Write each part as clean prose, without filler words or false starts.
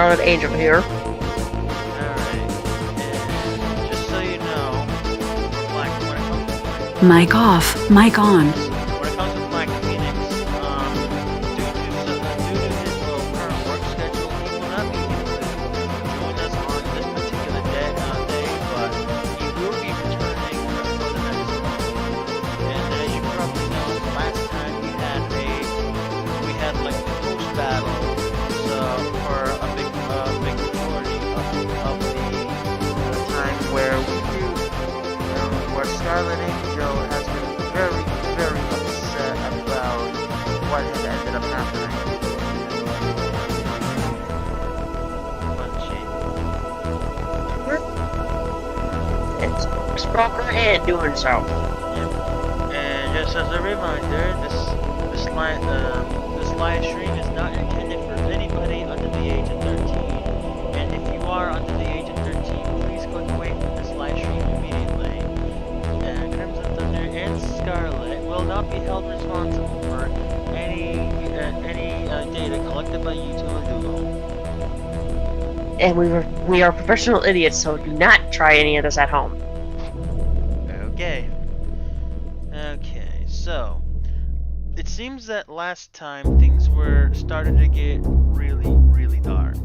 Scarlet Angel here. Alright, and just so you know, Black, when it comes to Mic off, mic on. Black Phoenix, due to his current work schedule, he will not be able to join us on this particular day, but he will be returning for the next month. And as you probably know, last time we had like the post battle, for a big majority of the time where where Scarlet Angel has been very, very upset about what has ended up happening. It's broke her head doing so. Yep. And just as a reminder, this live stream is not intended for anybody under the age of 13. And if you are under the age of 13, please click away from this live stream immediately. And Crimson Thunder and Scarlet will not be held responsible for any data collected by YouTube or Google. And we are professional idiots, so do not try any of this at home. Okay. Okay, so it seems that last time things were started to get really, really dark.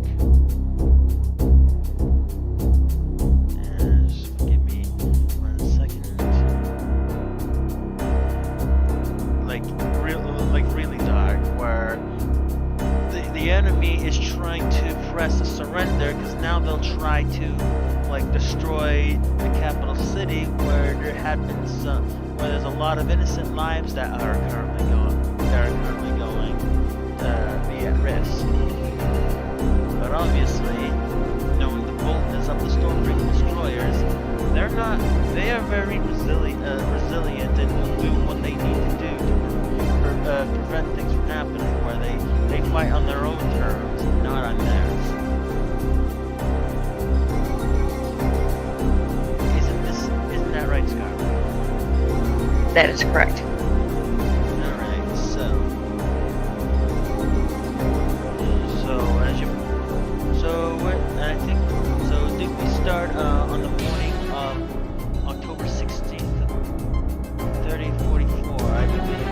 Just give me 1 second. Like really dark, where the enemy is trying to press a surrender, because now they'll try to destroy the capital city, where there's a lot of innocent lives that are currently going to be at risk. But obviously, knowing the boldness of the Stormbringing destroyers, they are very resilient and will do what they need to do to prevent things from happening, where they fight on their own terms, not on theirs. Isn't that right, Scarlet? That is correct. Alright, did we start on the morning of October 16th, 3044, I believe.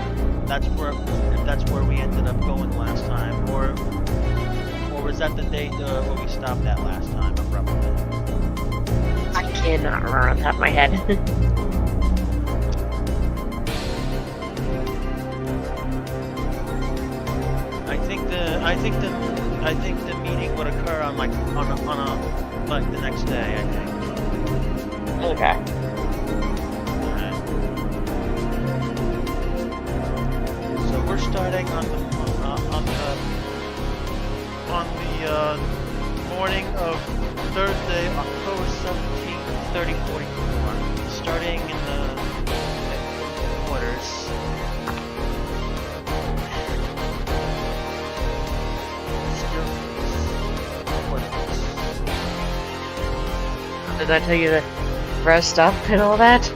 That's where we ended up going last time, or was that the date where we stopped at last time abruptly? I cannot remember on the top of my head. I think the meeting would occur on the next day, I think. Okay. Alright. So we're starting on the morning of Thursday, October 17th, 3044. Starting in the quarters. Did I tell you to rest up and all that?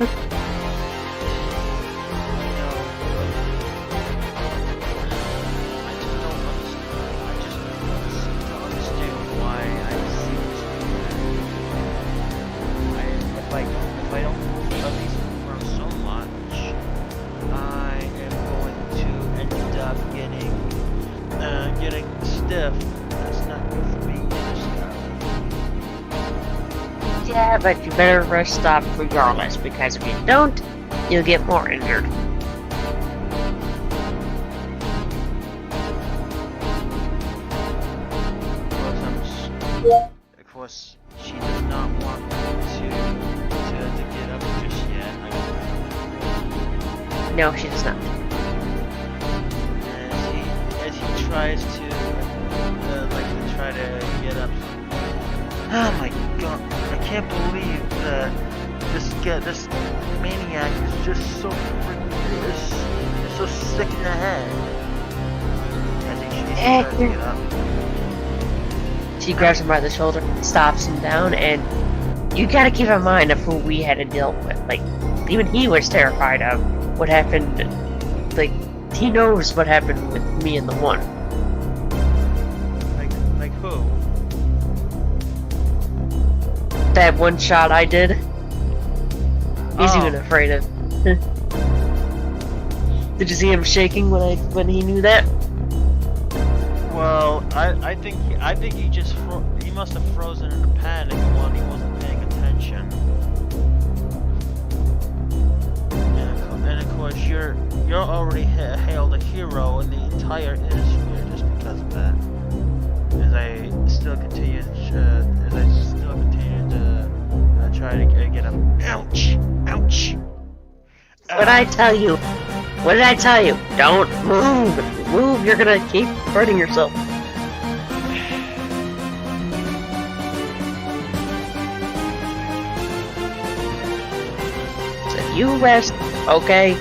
Yeah, but you better rest up regardless, because if you don't, you'll get more injured. Of course, she does not want me to get up just yet. No, she does not. As he tries to try to get up. Oh my god, I can't believe that this maniac is just so freaking so sick in the head. As he tries to get up. She grabs him by the shoulder, stops him down, and you gotta keep in mind of who we had to deal with. Like, even he was terrified of what happened. Like, he knows what happened with me and the one. Like who? that one shot I did. He's Oh. even afraid of. Did you see him shaking when he knew that? Well, I think he just he must have frozen in a panic while he wasn't paying attention. And of course, you're already hailed a hero in the entire Innisphere just because of that. As I still continue to try to get him. Ouch! Ouch! What did I tell you? What did I tell you? Don't move! If you move, you're gonna keep hurting yourself. So you rest, okay?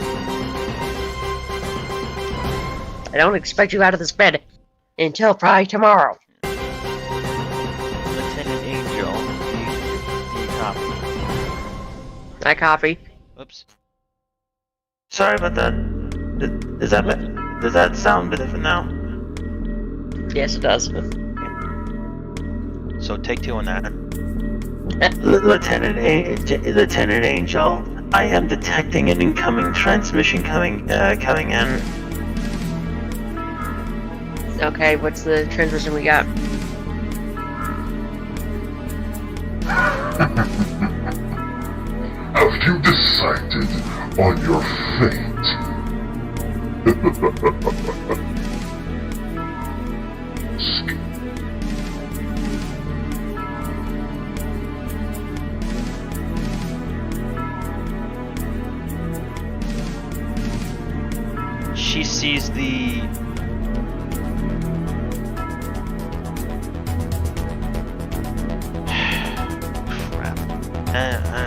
I don't expect you out of this bed until probably tomorrow. Lieutenant Angel, do you copy? I copy. Oops. Sorry about that. Does that sound better now? Yes, it does. So take 2 on that. Lieutenant Angel, I am detecting an incoming transmission coming in. Okay, what's the transmission we got? Have you decided on your fate? She sees the... Crap. I don't know.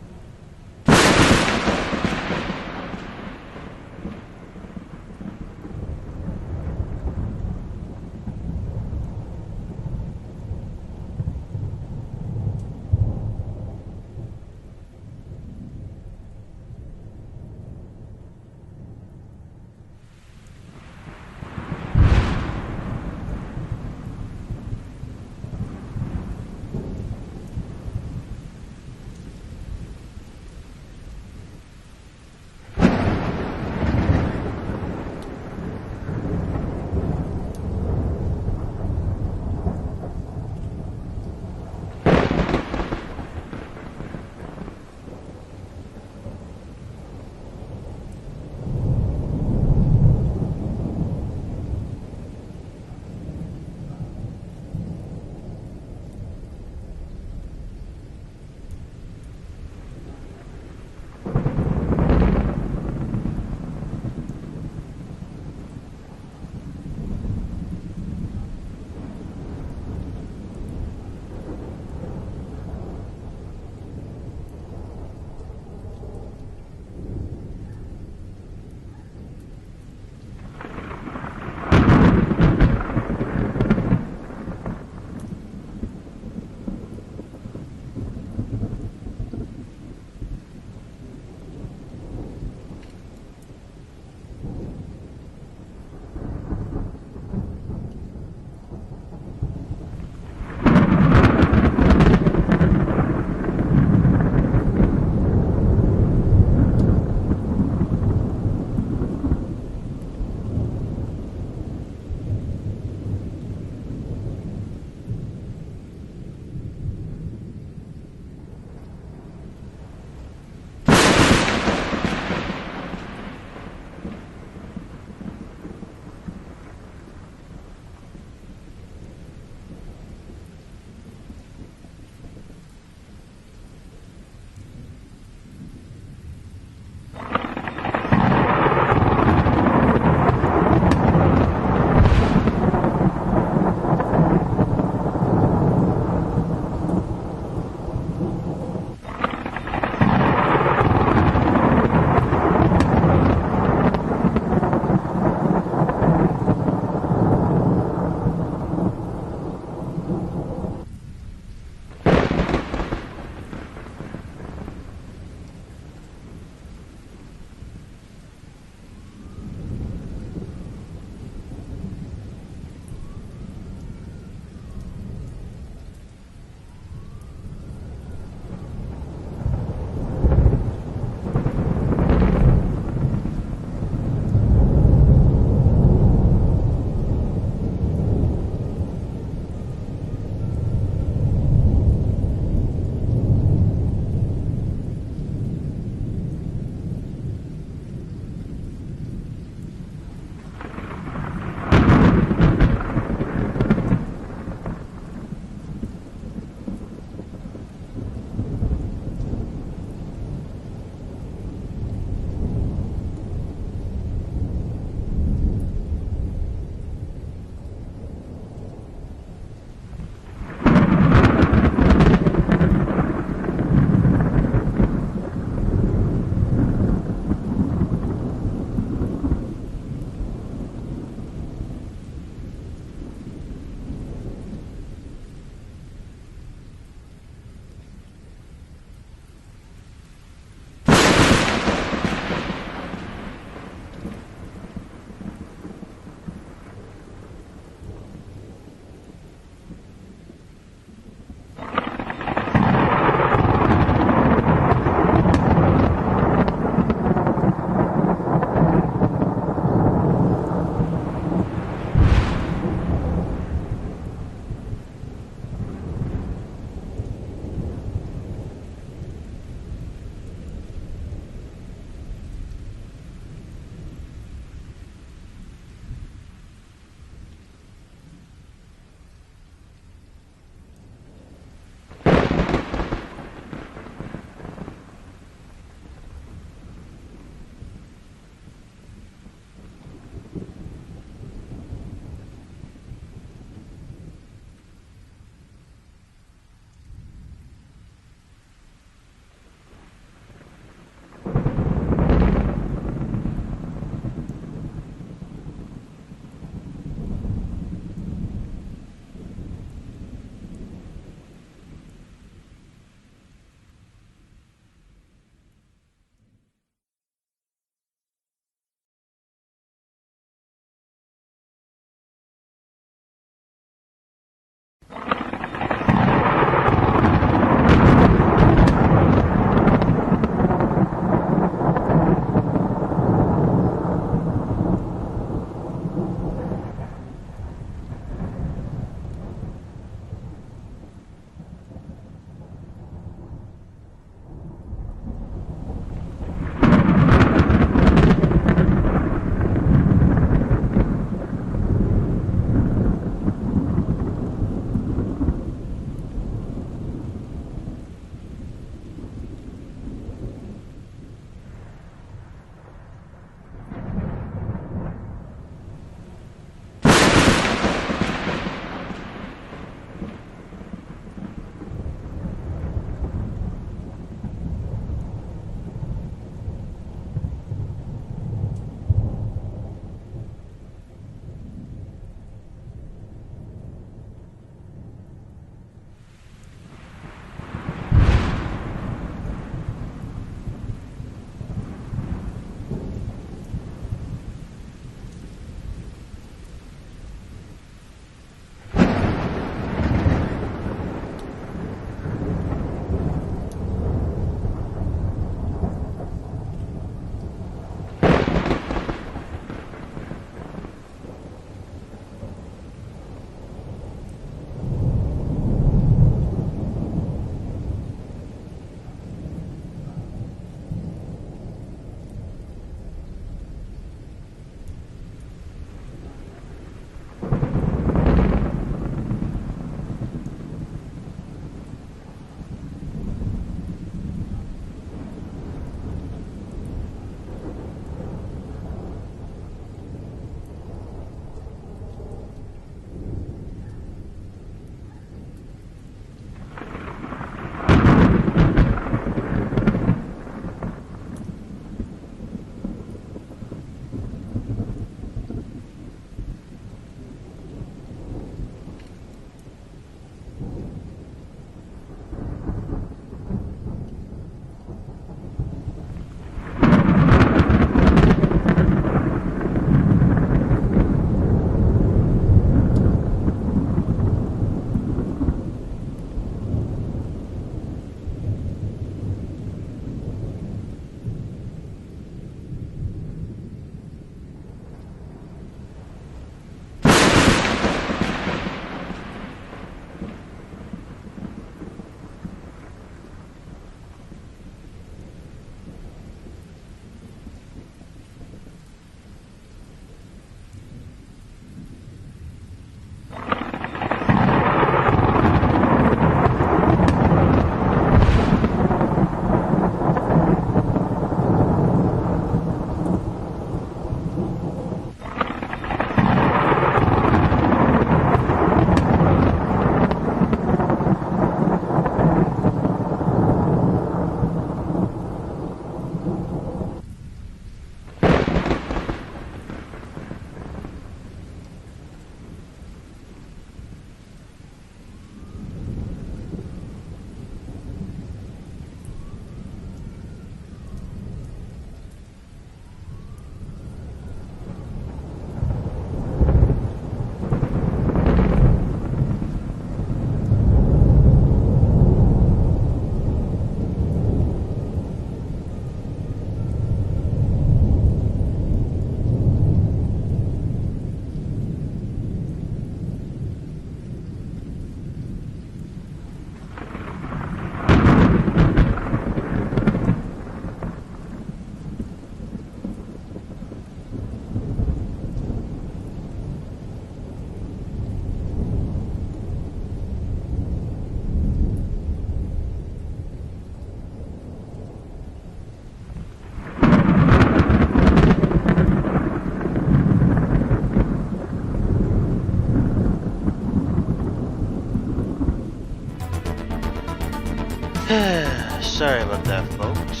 Sorry about that, folks.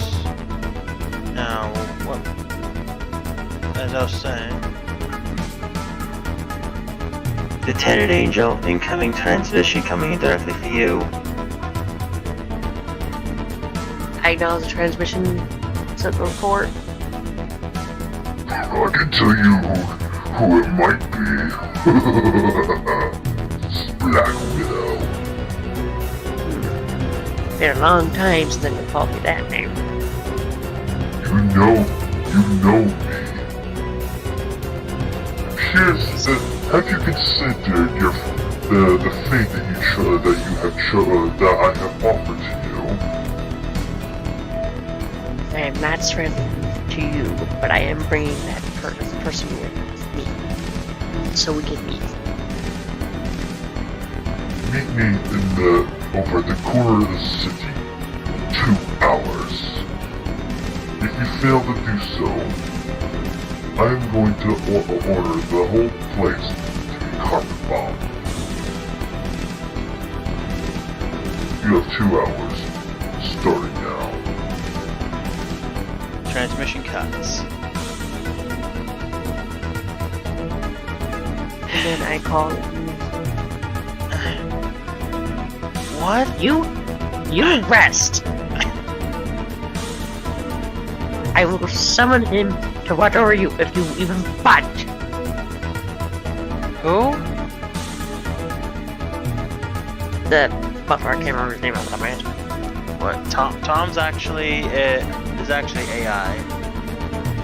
Now, what? As I was saying, Lieutenant Angel, incoming transmission coming directly for you. I acknowledge the transmission sent the report. I can tell you who it might be. Black Widow. Been a long time since they called me that name. You know me. Here's have you considered the fate that I have offered to you? I am not surrendering to you, but I am bringing that person with me, so we can meet. Meet me over at the corner of the city in 2 hours. If you fail to do so, I am going to order the whole place to be carpet bombed. You have 2 hours, starting now. transmission cuts. And then I call What? you rest. I will summon him to watch over you if you even budge. Who? The buffer, I can't remember his name off the top of my head. What? Tom's actually is actually AI.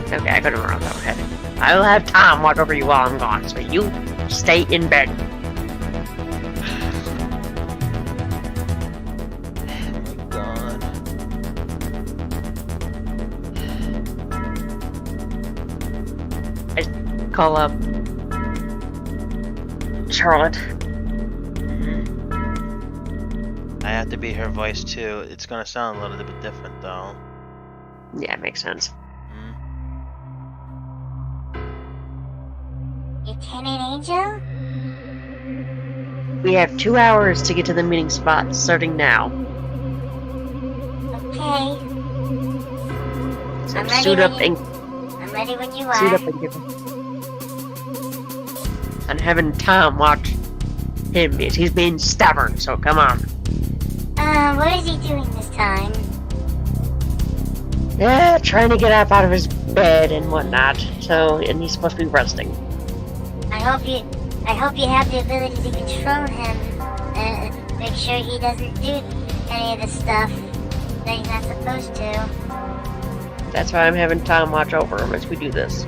Okay, I couldn't remember off the top of my head. I will have Tom watch over you while I'm gone, so you stay in bed. God. Call up Charlotte. I have to be her voice too. It's gonna sound a little bit different though. Yeah, makes sense. Lieutenant Angel? We have 2 hours to get to the meeting spot, starting now. Okay. So I'm ready suit when up you- and I'm ready when you suit are. up and give him. And having Tom watch him because he's being stubborn. So come on. What is he doing this time? Yeah, trying to get up out of his bed and whatnot. So, and he's supposed to be resting. I hope you have the ability to control him and make sure he doesn't do any of the stuff that he's not supposed to. That's why I'm having Tom watch over him as we do this.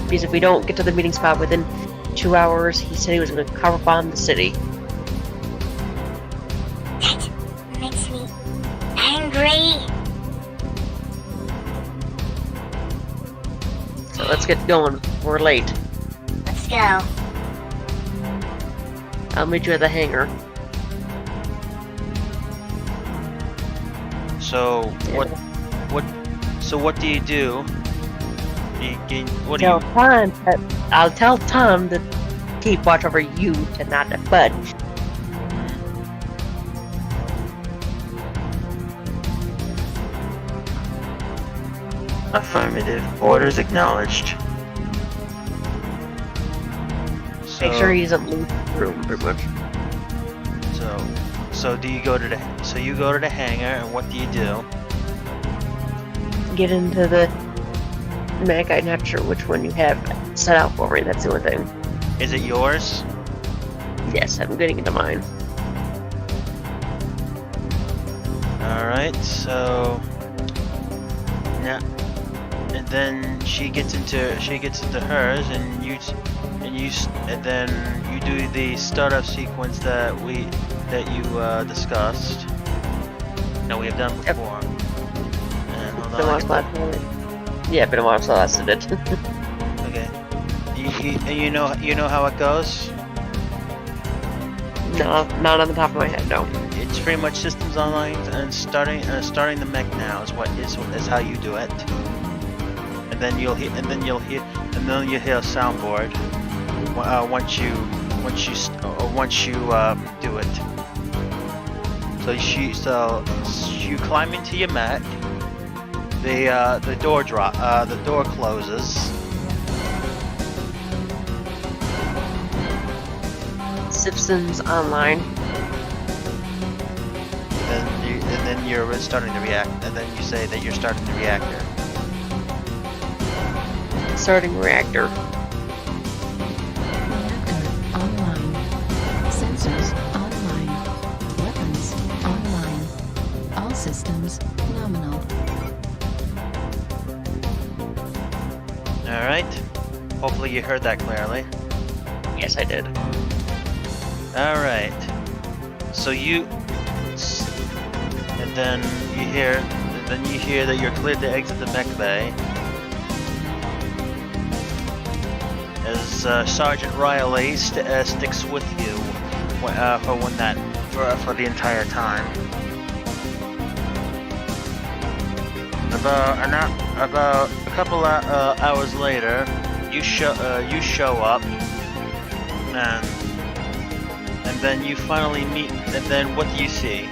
Because if we don't get to the meeting spot within 2 hours, he said he was going to cover bomb the city. That makes me angry. So let's get going. We're late. Let's go. I'll meet you at the hangar. So what? So what do you do? What do Tell you? Tom that I'll tell Tom to keep watch over you to not to budge. Affirmative. Orders acknowledged. So, Make sure he doesn't leave the room, pretty much. So do you go to the? So you go to the hangar, and what do you do? Get into the Mac. I'm not sure which one you have set out for me. That's the only thing. Is it yours? Yes, I'm getting into mine. All right. So now, and then she gets into hers, and then you do the startup sequence that you discussed. That we have done Yep. before. And hold Been a while on. since last night. Yeah, been a while since I last did it. Okay. You know how it goes. No, not on the top of my head. No. It's pretty much systems online and starting the mech now is how you do it. And then you'll hear a soundboard once you do it. So you climb into your mech. The door closes. Systems online. And then you're starting the react. And then you say that you're starting the reactor. Starting reactor. Reactor online. Sensors online. Weapons online. All systems nominal. Alright. Hopefully you heard that clearly. Yes, I did. Alright. So and then you hear that you're cleared to exit the mech bay. As Sergeant Riley sticks with you for the entire time. About a couple hours later, you show up, and then you finally meet. And then what do you see?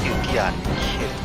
You got kidding.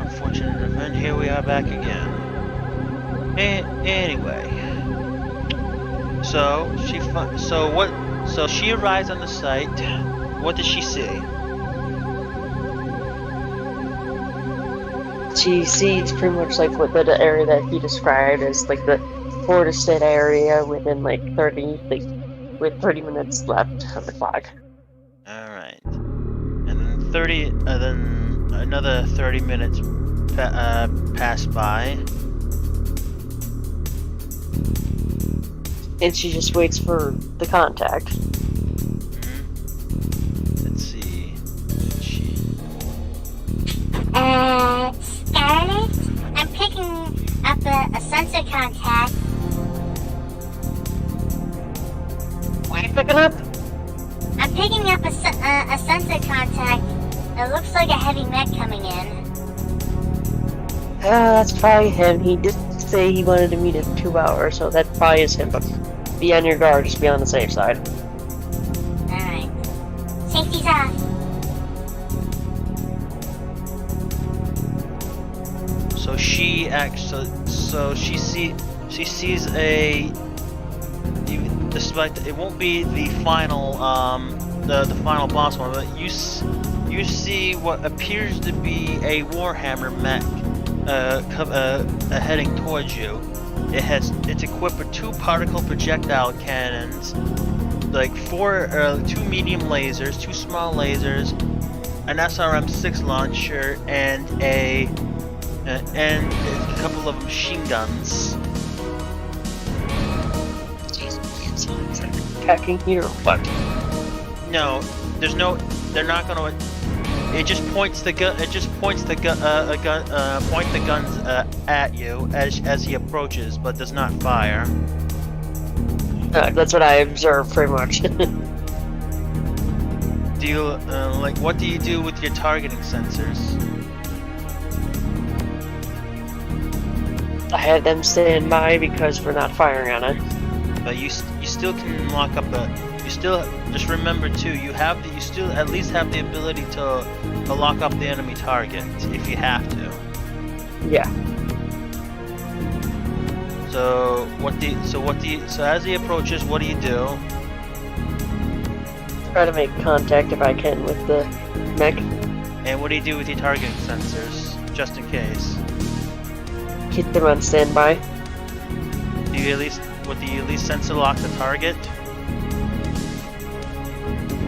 unfortunate event. Here we are back again. Anyway, so she arrives on the site. What does she see? She sees pretty much like what the area that he described as like the forested area within like 30 minutes left on the clock. All right, and then another 30 minutes pass by. And she just waits for the contact. Let's see. Scarlet? I'm picking up a sensor contact. What are you picking up? I'm picking up a sensor contact. It looks like a heavy mech coming in. That's probably him. He did say he wanted to meet in 2 hours, so that probably is him. But be on your guard, just be on the safe side. Alright. Safety's off. So she sees a. Despite it won't be the final the final boss one, but you see what appears to be a Warhammer mech heading towards you. It's equipped with 2 particle projectile cannons, like 2 medium lasers, 2 small lasers, an SRM-6 launcher, and a couple of machine guns. Attacking here or what? No, there's no. They're not gonna. It just points the gun. It just points the gun. Point the guns at you as he approaches, but does not fire. That's what I observed pretty much. Do you what do you do with your targeting sensors? I had them stand by because we're not firing on it. But you still can lock up you still just remember too. You still at least have the ability to lock up the enemy target if you have to. Yeah. So as he approaches, what do you do? Try to make contact if I can with the mech. And what do you do with your targeting sensors, just in case? Keep them on standby. Do you at least sensor lock the target?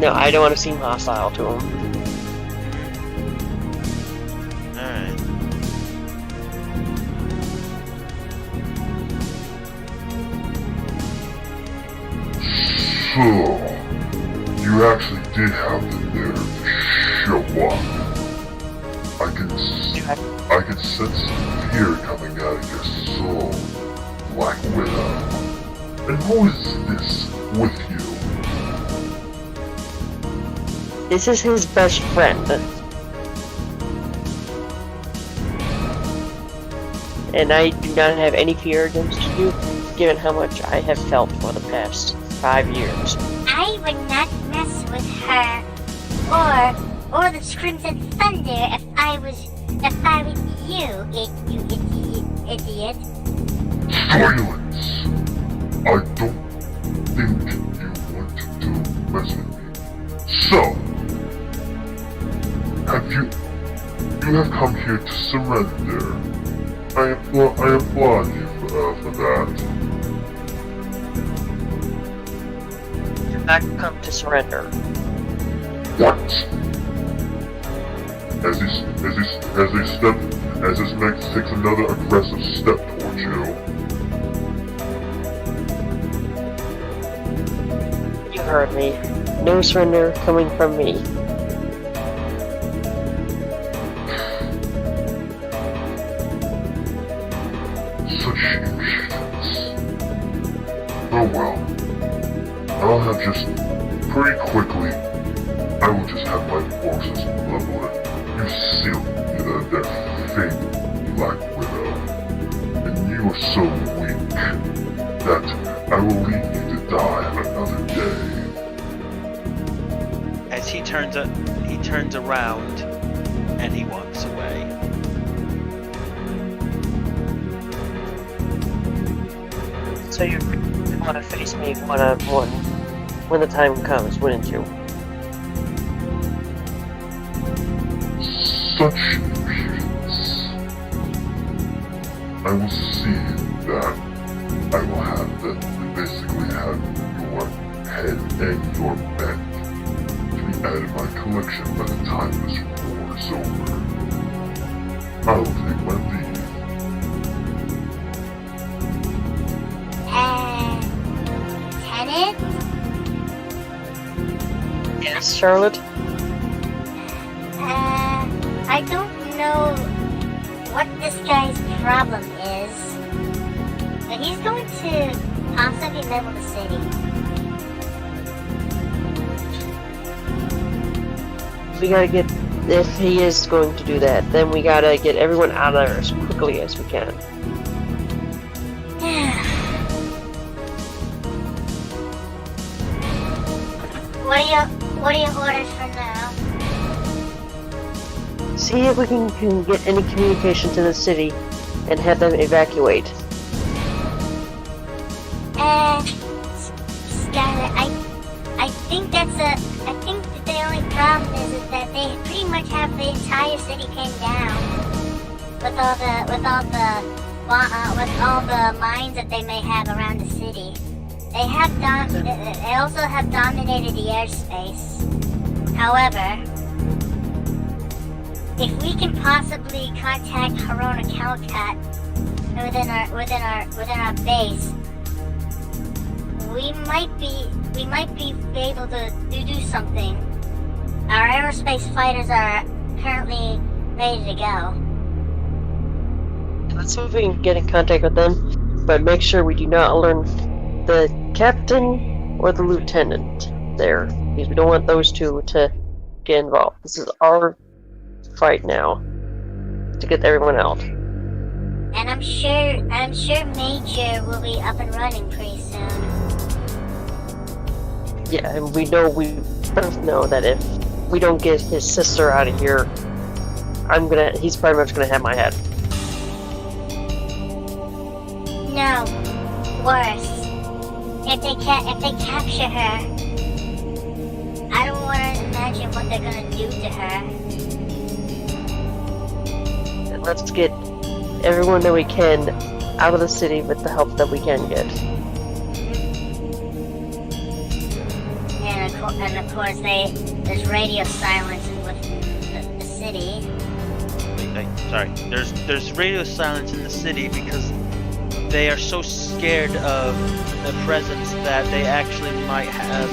No, I don't want to seem hostile to him. Alright. So, you actually did have the nerve to show up. I can sense fear coming out of your soul, Black Widow. And who is this with you? This is his best friend. And I do not have any fear against you, given how much I have felt for the past 5 years. I would not mess with her or the Crimson Thunder if I was you, you idiot. Silence! I don't think you want to mess with me. So, you have come here to surrender. I applaud you for that. I've come to surrender. What? As this mech takes another aggressive step towards you. You heard me. No surrender coming from me. Such impudence. Oh well. I'll have just pretty quickly. I will just have my forces level it. You seal their fate, Black Widow. And you are so weak that I will leave you to die another day. As he turns around, So you want to face me one-on-one when the time comes, wouldn't you? Such impudence. I will see that I will have that basically have your head and your neck to be added to my collection by the time this war is over. I will take my leave. Lieutenant? Yes, Charlotte? I don't know what this guy's problem is, but he's going to possibly level the city. We gotta get, if he is going to do that, then we gotta get everyone out of there as quickly as we can. What are your orders for now? See if we can get any communication to the city and have them evacuate. Skylar, I think that the only problem is that they pretty much have the entire city pinned down with all the mines that they may have around the city. They also have dominated the airspace. However, if we can possibly contact Harona Calcat within our base, we might be able to do something. Our aerospace fighters are currently ready to go. Let's see if we can get in contact with them, but make sure we do not alert the captain or the lieutenant there, because we don't want those two to get involved. This is our fight now to get everyone out. And I'm sure Major will be up and running pretty soon. Yeah, and we both know that if we don't get his sister out of here, he's pretty much gonna have my head. No, worse. If they capture her, I don't want to imagine what they're gonna do to her. And let's get everyone that we can out of the city with the help that we can get. And of course, there's radio silence with the city. Sorry. There's radio silence in the city because they are so scared of the presence that they actually might have,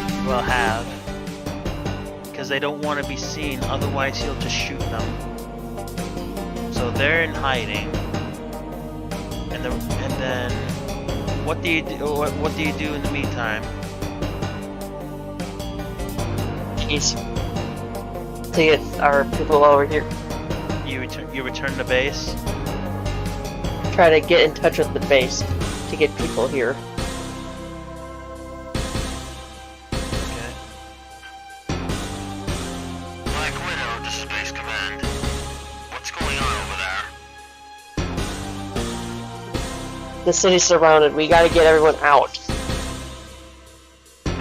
because they don't want to be seen, otherwise he'll just shoot them. So they're in hiding, and then what do you do? What do you do in the meantime? Jeez. To get our people over here. You return to base. Try to get in touch with the base to get people here. Okay. Black Widow to Space Command. What's going on over there? The city's surrounded. We gotta get everyone out. Do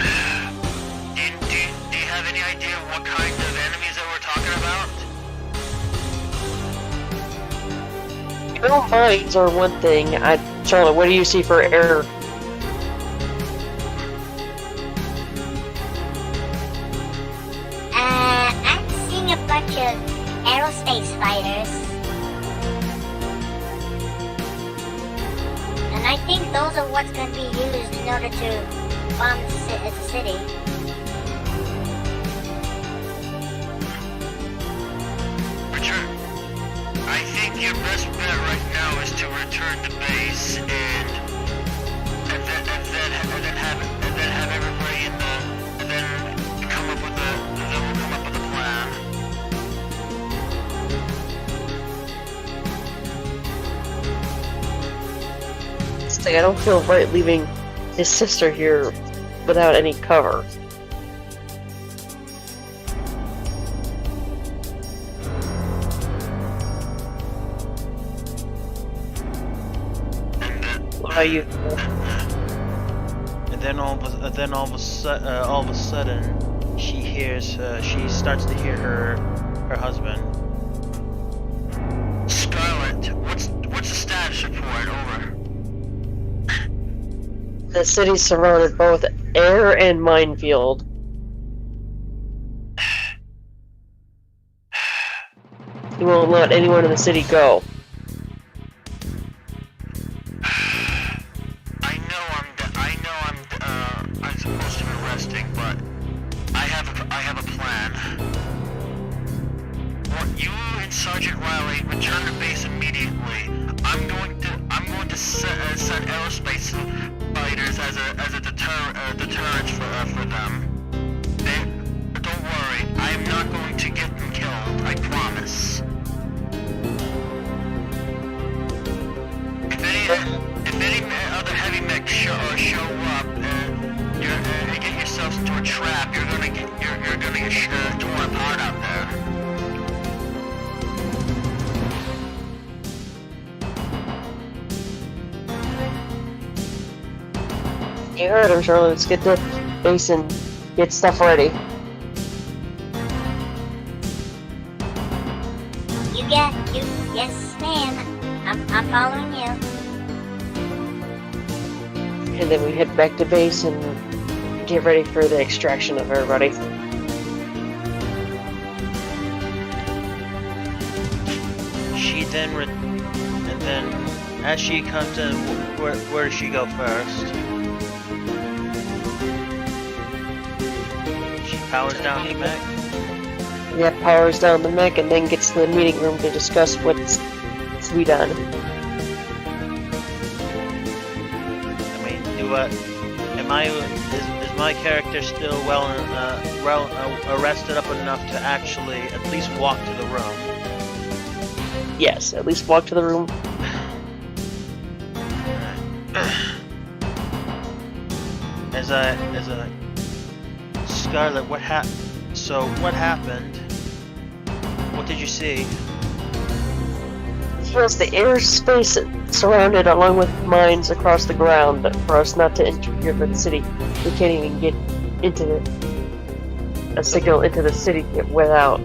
you have any idea what kind of enemies that we're talking about? You know, mines are one thing. Charlotte, what do you see for air? I'm seeing a bunch of aerospace fighters. And I think those are what's going to be used in order to bomb the city. Return. I think your best bet right now is to return to base and then have everybody in the and then come up with a plan. It's like I don't feel right leaving his sister here without any cover. What about you? And then all of a sudden, she starts to hear her husband. Scarlet, what's the status report? Over. The city's surrounded both air and minefield. He won't let anyone in the city go. I'm supposed to be resting, but I have a plan. You and Sergeant Riley return to base immediately. I'm going to send aerospace fighters as a deterrent for them. Don't worry, I am not going to get them killed. I promise. If any other heavy mechs show up and get yourselves into a trap, you're gonna get torn apart out there. You heard him, Charlotte. Let's get to base and get stuff ready. Yes, ma'am. I'm following you. And then we head back to base and get ready for the extraction of everybody. She then and then as she comes in, where does she go first? She powers down the mech. Yeah, powers down the mech and then gets to the meeting room to discuss what's to be done. I mean, is my character still well rested up enough to actually at least walk to the room? Yes, at least walk to the room. As a Scarlet, what happened? What did you see? Yes, the airspace surrounded along with mines across the ground for us not to interfere with the city. We can't even get into a signal into the city without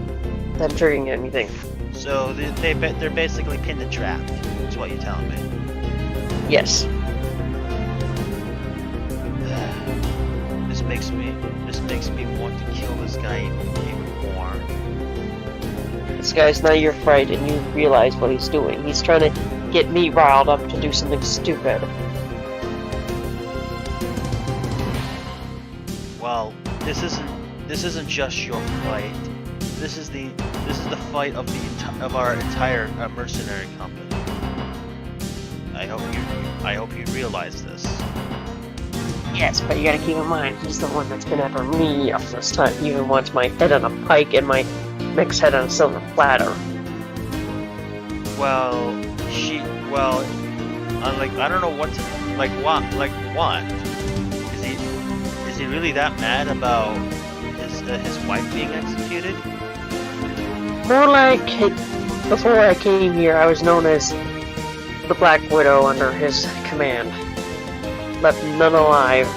them triggering anything. So they're basically pinned and trapped. Is what you're telling me? Yes. This makes me want to kill this guy even more. This guy's not your friend, and you realize what he's doing. He's trying to get me riled up to do something stupid. Well, this isn't just your fight. This is the fight of our entire mercenary company. I hope you realize this. Yes, but you gotta keep in mind, he's the one that's been after me up this time. He even wants my head on a pike and my mech's head on a silver platter. I don't know what what? Is he really that mad about his wife being executed? More like, before I came here, I was known as the Black Widow under his command. Left none alive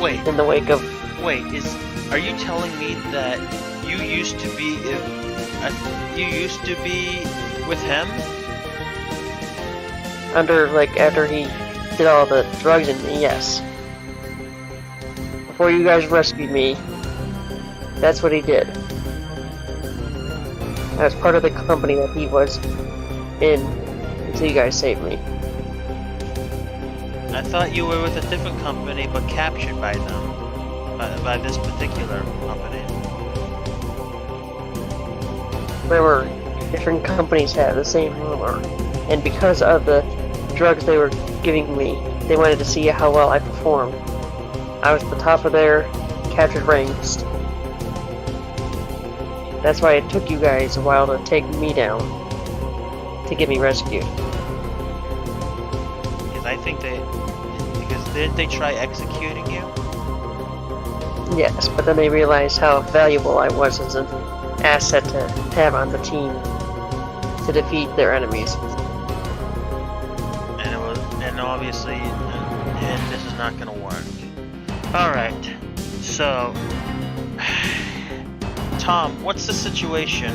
Wait, in the wake of... are you telling me that you used to be with him? After he did all the drugs in me, yes. Before you guys rescued me, that's what he did. I was part of the company that he was in until you guys saved me. I thought you were with a different company, but captured by them, by this particular company. There were different companies had the same rumor, and because of the drugs they were giving me, they wanted to see how well I performed. I was at the top of their captured ranks. That's why it took you guys a while to take me down, to get me rescued. Because didn't they try executing you? Yes, but then they realized how valuable I was as an asset to have on the team to defeat their enemies. And obviously, and this is not gonna work. Alright, so... Tom, what's the situation?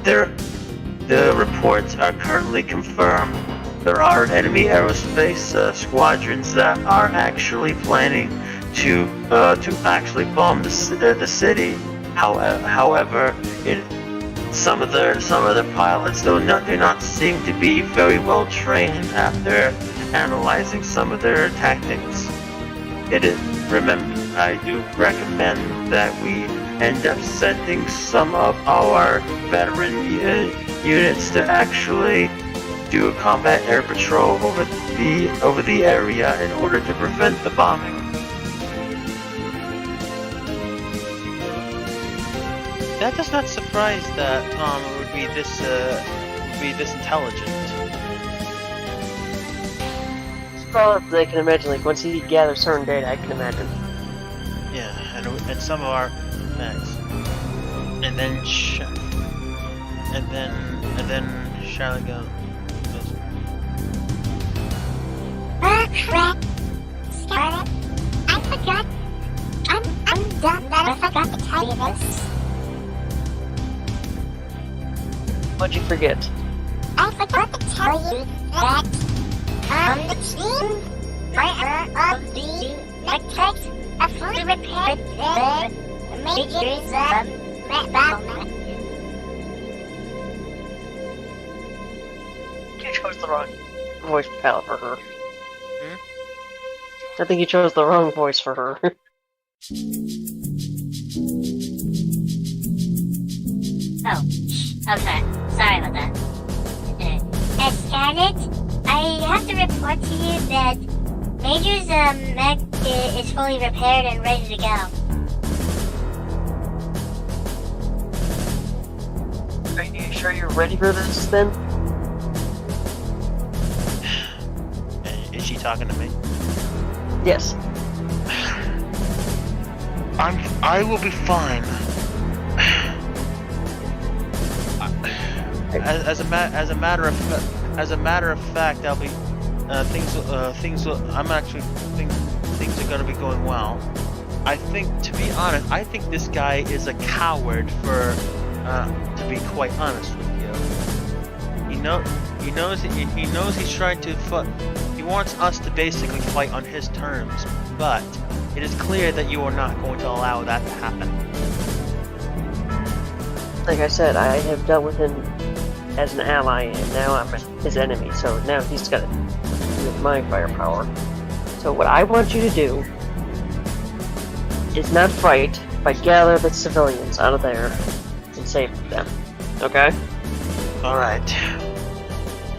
The reports are currently confirmed. There are enemy aerospace squadrons that are actually planning to actually bomb the city. However, some of the pilots do not seem to be very well trained after analyzing some of their tactics. I do recommend that we end up sending some of our veteran units to actually do a combat air patrol over the area in order to prevent the bombing. That does not surprise that Tom would be this intelligent. As far as I can imagine, like once he gathers certain data, I can imagine. Yeah, and some of our max, and then Charlotte goes. Crap. Scarlet, I forgot. I'm done that I forgot to tell you this. What'd you forget? I forgot to tell you that the team of the Megamek have fully repaired the major battle. You chose the wrong voice palette for her. I think you chose the wrong voice for her. Oh, okay. Sorry about that. Scarlet, I have to report to you that Major's mech is fully repaired and ready to go. Are you sure you're ready for this then? Is she talking to me? Yes. I will be fine. As a matter of fact, I'll be things are gonna be going well. I think, to be honest, I think this guy is a coward for to be quite honest with you. He knows he's trying to he wants us to basically fight on his terms, but it is clear that you are not going to allow that to happen. Like I said, I have dealt with him as an ally, and now I'm his enemy, so now he's got to do with my firepower. So what I want you to do is not fight, but gather the civilians out of there and save them. Okay? Alright.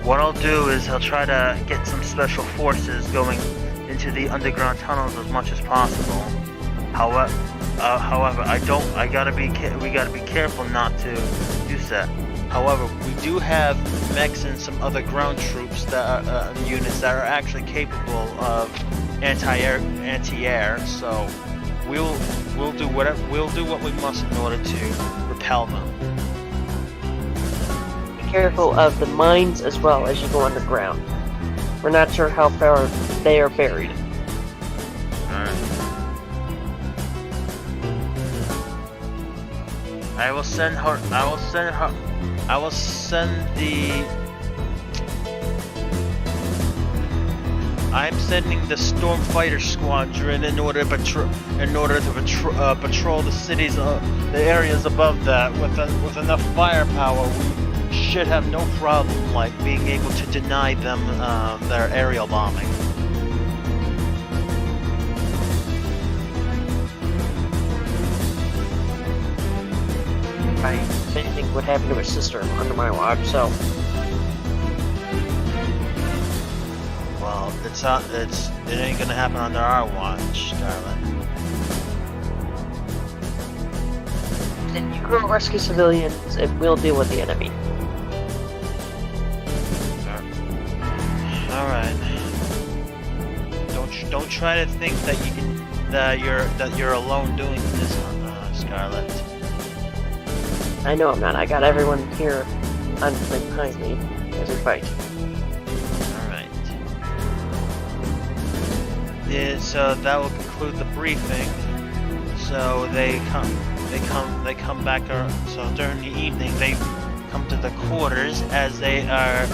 What I'll do is I'll try to get some special forces going into the underground tunnels as much as possible. However, we gotta be careful not to do that. However, we do have mechs and some other ground troops that are units that are actually capable of anti-air. So we'll do what we must in order to repel them. Be careful of the mines as well as you go underground. We're not sure how far they are buried. I will send I'm sending the storm fighter squadron in order to patrol the cities, the areas above that with enough firepower. We should have no problem like being able to deny them their aerial bombing. Anything would happen to his sister under my watch, so. Well, it ain't gonna happen under our watch, Scarlet. Then you go rescue civilians and we'll deal with the enemy. Alright. Don't try to think that you can that you're alone doing this, Scarlet. I know I'm not. I got everyone here behind me as we fight. Alright. So that will conclude the briefing. So they come back. So during the evening, they come to the quarters as they are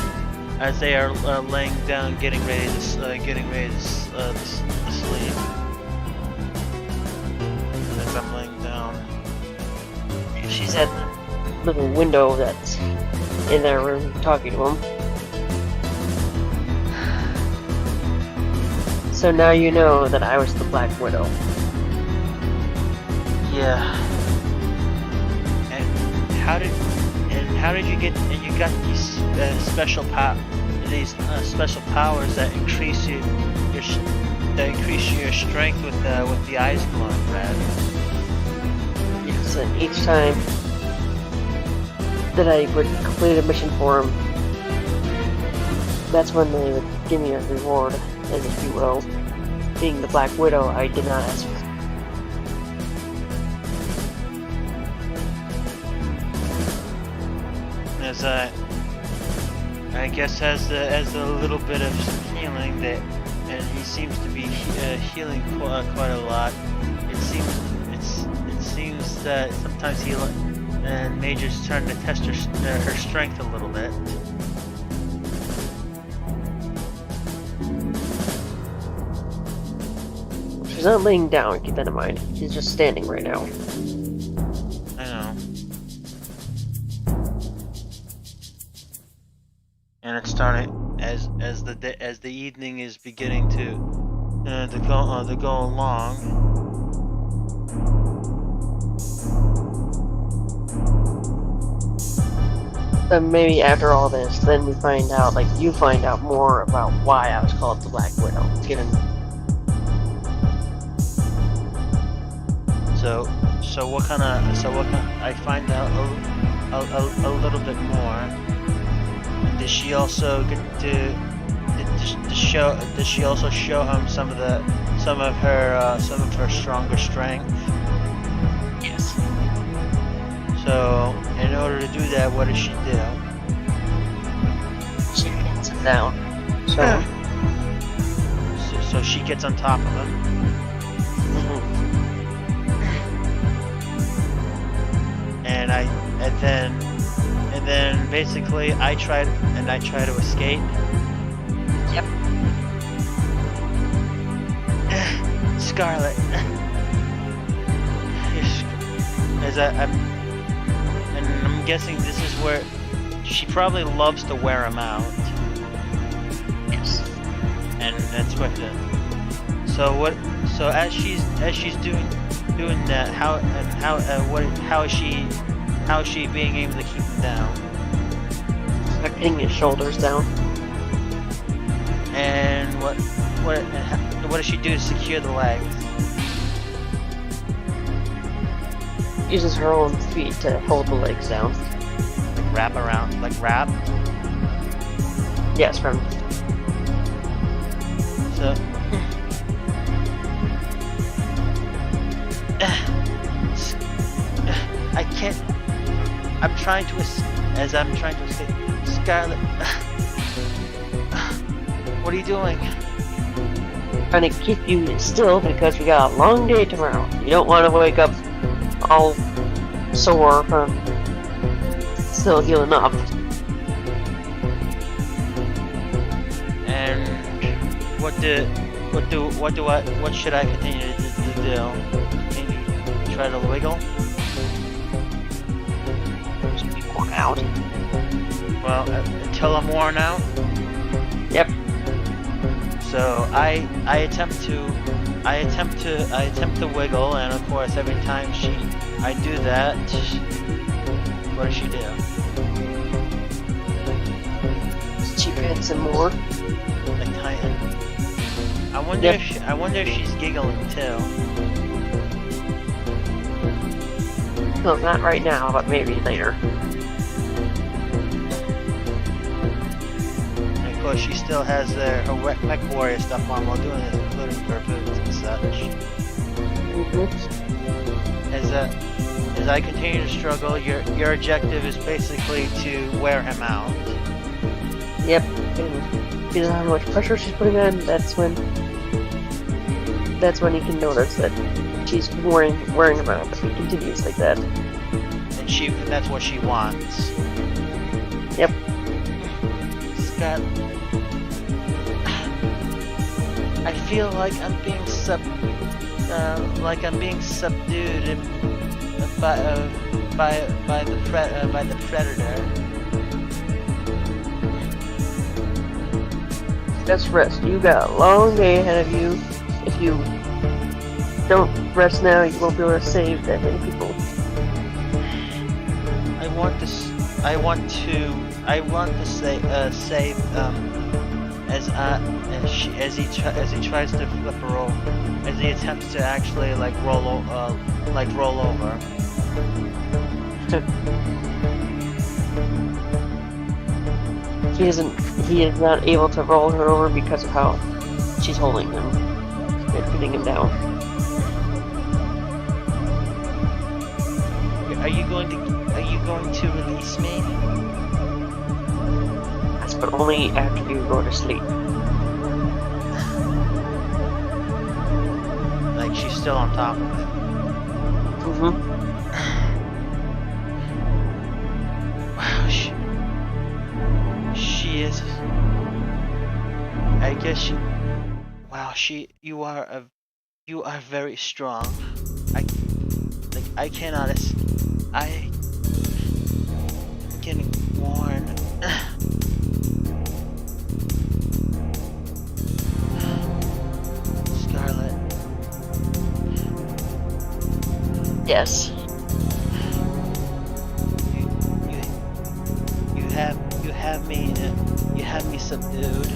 laying down, getting ready to sleep. As I'm laying down. She's at the little window that's in their room talking to him. So now you know that I was the Black Widow. Yeah. And how did you get? And you got these special powers that increase your strength with the eyes glowing red. Yes, and each time that I would complete a mission for him, that's when they would give me a reward, as if you will. Being the Black Widow, I did not ask for. As I guess has a little bit of some healing that, and he seems to be healing quite a lot. It seems that sometimes and Major's starting to test her strength a little bit. She's not laying down, keep that in mind. She's just standing right now. I know. And it's starting as the evening is beginning to go along. Then maybe after all this, then we find out, like, you find out more about why I was called the Black Widow. Given. So what kind of I find out a little bit more. Does she also get to show? Does she also show him some of her stronger strength? Yes. So in order to do that, what does she do? She gets him down. So she gets on top of him. And then basically I try to escape. Yep. Scarlet. And I'm guessing this is where she probably loves to wear him out. Yes. And that's what. So as she's doing that, how is she being able to keep him down? By pinning his shoulders down. And what does she do to secure the legs? Uses her own feet to hold the legs down. Like wrap? Yes, from. So. I can't. I'm trying to escape. Scarlet. What are you doing? Trying to keep you still because we got a long day tomorrow. You don't want to wake up all sore from still healing up. And what should I continue to do? Continue to try to wiggle? Just be worn out. Well, until I'm worn out. Yep. So I attempt to wiggle, and of course every time I do that, what does she do? She pets him more. Like tighten. I wonder if she's giggling too. No, not right now, but maybe later. And of course she still has her mech warrior stuff on while doing it, including her boots and such. As I continue to struggle, your objective is basically to wear him out. Yep. And if you don't know how much pressure she's putting on, that's when that's when he can notice that she's worrying about him if he continues like that. And that's what she wants. Yep. Scott, I feel like I'm being subdued by the predator. Just rest. You got a long day ahead of you. If you don't rest now, you won't be able to save that many people. I want to save as he tries to flip her over, as he attempts to actually roll over. He is not able to roll her over because of how she's holding him and pinning him down. Are you going to release me? Yes, but only after you go to sleep. Like she's still on top of it. Mm-hmm. Wow, she is. I guess she. Wow, you are very strong. I cannot. I'm getting worn. Scarlet. Yes. You have me subdued.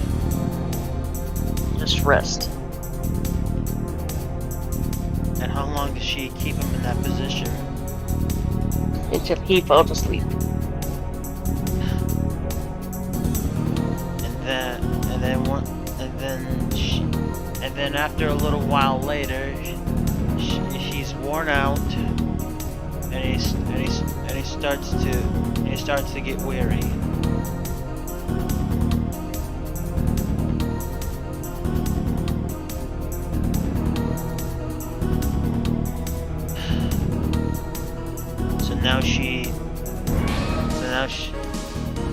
Just rest. And how long does she keep him in that position? Until he falls asleep. And then after a little while later, he's worn out, and he starts to get weary.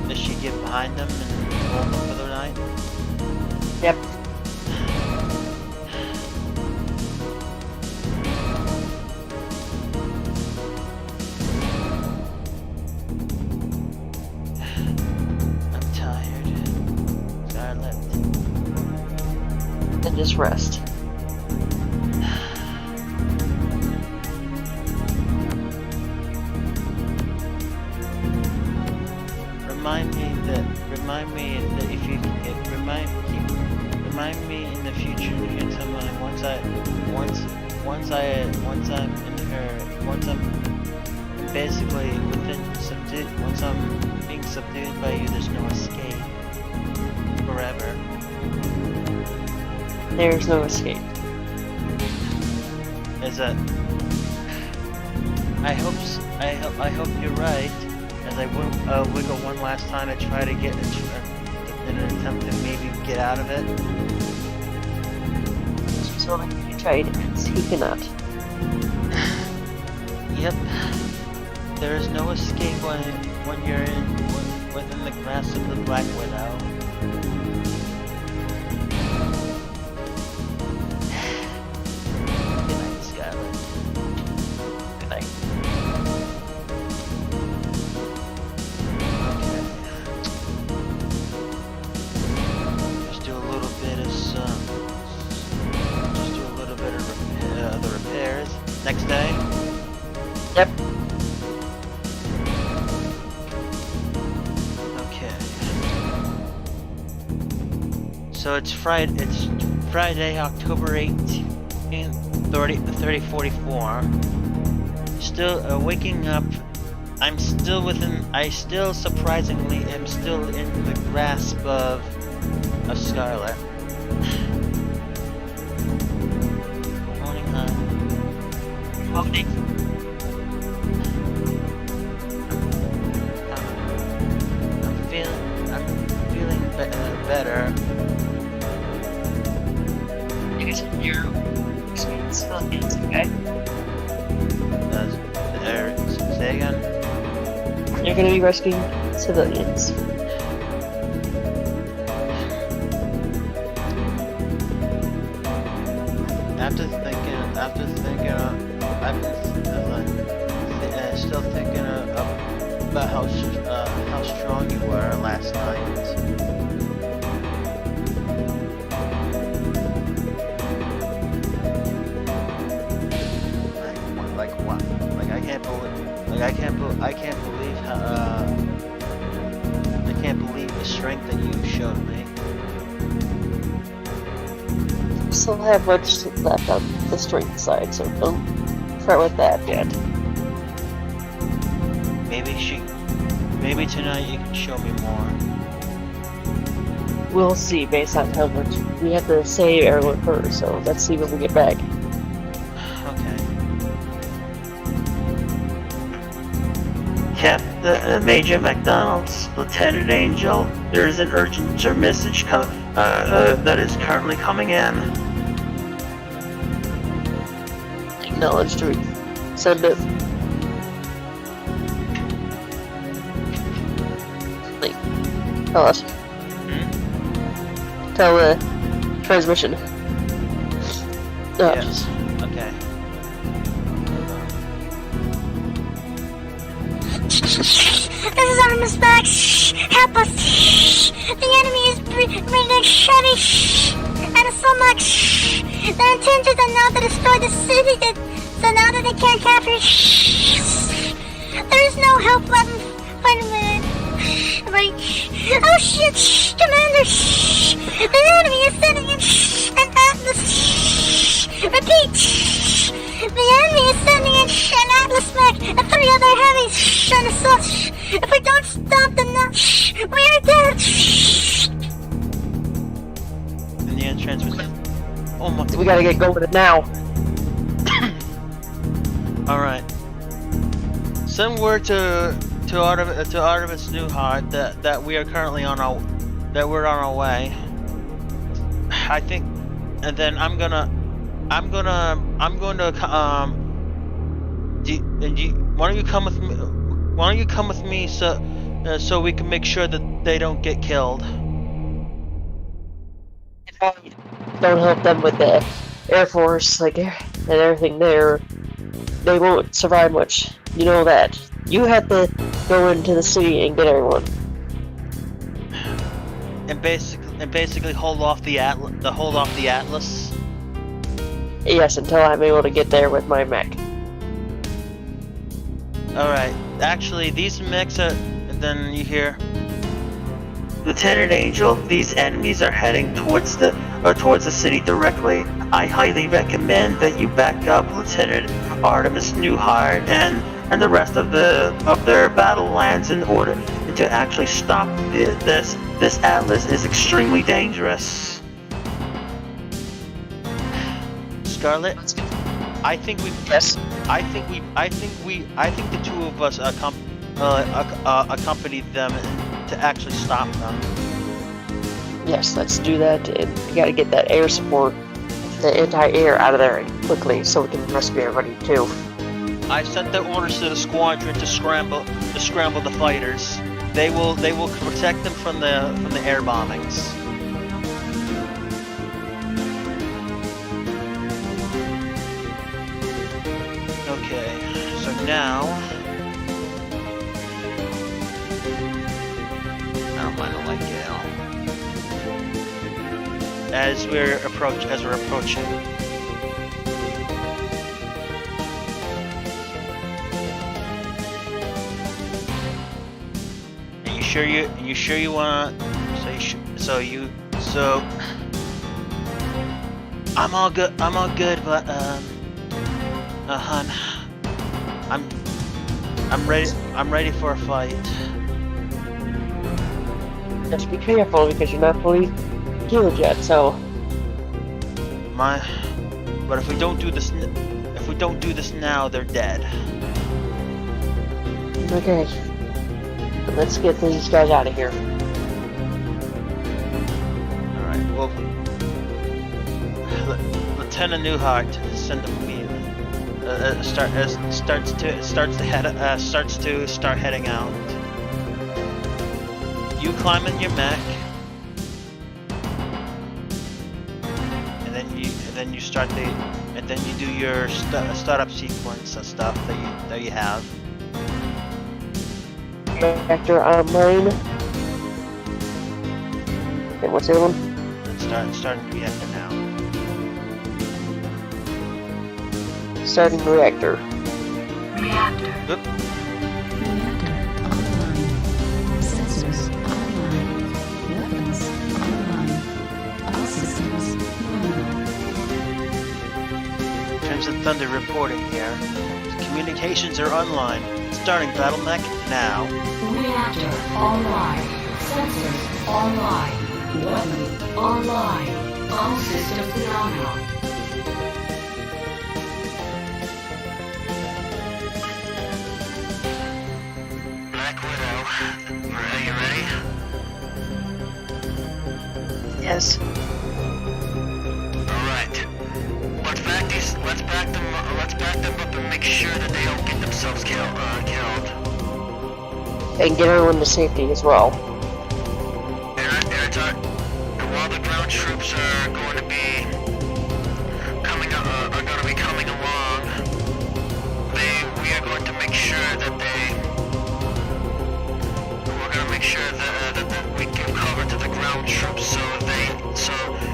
Does she get behind them and hold them for the night? Yep. I'm tired. Scarlet. And just rest. Remind me in the future again sometime once I'm basically once I'm being subdued by you, there's no escape. Forever. There's no escape. I hope you're right. As I wiggle one last time to try to get in an attempt to maybe get out of it. So he tried, he cannot. Yep. There is no escape when you're within the grasp of the Black Widow. Good night, Scarlet. Good night. Next day? Yep. Okay. So it's Friday, October 18th, 3044. Still waking up. I still surprisingly am still in the grasp of Scarlet. Okay. I'm feeling better. You're civilians, okay? Say again? You're gonna be rescuing civilians. After thinking, I've been still thinking about how strong you were last night. Like what? Like I can't believe the strength that you showed me. Still have much left on the strength side, so don't start with that yet. Maybe tonight you can show me more. We'll see based on how much we have to save everyone first, so let's see when we get back. Okay. Captain Major McDonald's, Lieutenant Angel, there is an urgent message that is currently coming in. Acknowledged. Send it. Like, tell us. Tell the transmission. Yes. Okay. This is Artemis back. Help us. The enemy is bringing Chevy and so much. Their intentions are now to destroy the city, so now that they can't capture there is no help left. Wait a minute. Right. Oh shit, Commander. The enemy is sending in an Atlas. Repeat. The enemy is sending in an Atlas mech and 3 other heavies and assaults. If we don't stop them now, we are dead. In the end, transmission. Oh my. We gotta get going with it now. All right. Send word to Artemis Newhart that we are currently on our way. I think, and then I'm gonna why don't you come with me? Why don't you come with me so we can make sure that they don't get killed? Don't help them with the Air Force, like, and everything there. They won't survive much. You know that. You have to go into the city and get everyone. And basically hold off the Atlas. Yes, until I'm able to get there with my mech. Alright. Actually, these mechs are... And then you hear... Lieutenant Angel, these enemies are heading towards the city directly. I highly recommend that you back up Lieutenant Artemis Newhart and the rest of their battle lines in order to actually stop this. This Atlas is extremely dangerous. Scarlet, I think we. Yes. I think the two of us accompanied them to actually stop them. Yes, let's do that, and we gotta get that air support, the anti-air out of there quickly, so we can rescue everybody too. I sent the orders to the squadron to scramble the fighters. They will protect them from the air bombings. Okay, so now I don't mind like as we're approaching. You sure you wanna? So I'm all good, but hun, I'm ready for a fight. Just be careful because you're not fully healed yet. So, but if we don't do this now, they're dead. okay. Let's get these guys out of here. Alright, well, Lieutenant Newhart send them immediately. Starts to start heading out. You climb in your mech, and then you start the, and then you do your startup sequence and stuff that you have. Reactor online. And what's the other one? And starting the reactor now. Starting reactor. Reactor. Oop. Reactor online. Sensors online. Weapons online. All systems nominal. Crimson Thunder reporting here. Communications are online. Starting battle mech now. Reactor online. Sensors online. Weapons online. All systems nominal. Black Widow, are you ready? Yes. Alright. Let's back them up and make sure that they don't get themselves killed. And get everyone to safety as well. And while the ground troops are going to be coming along, we are going to make sure that we give cover to the ground troops so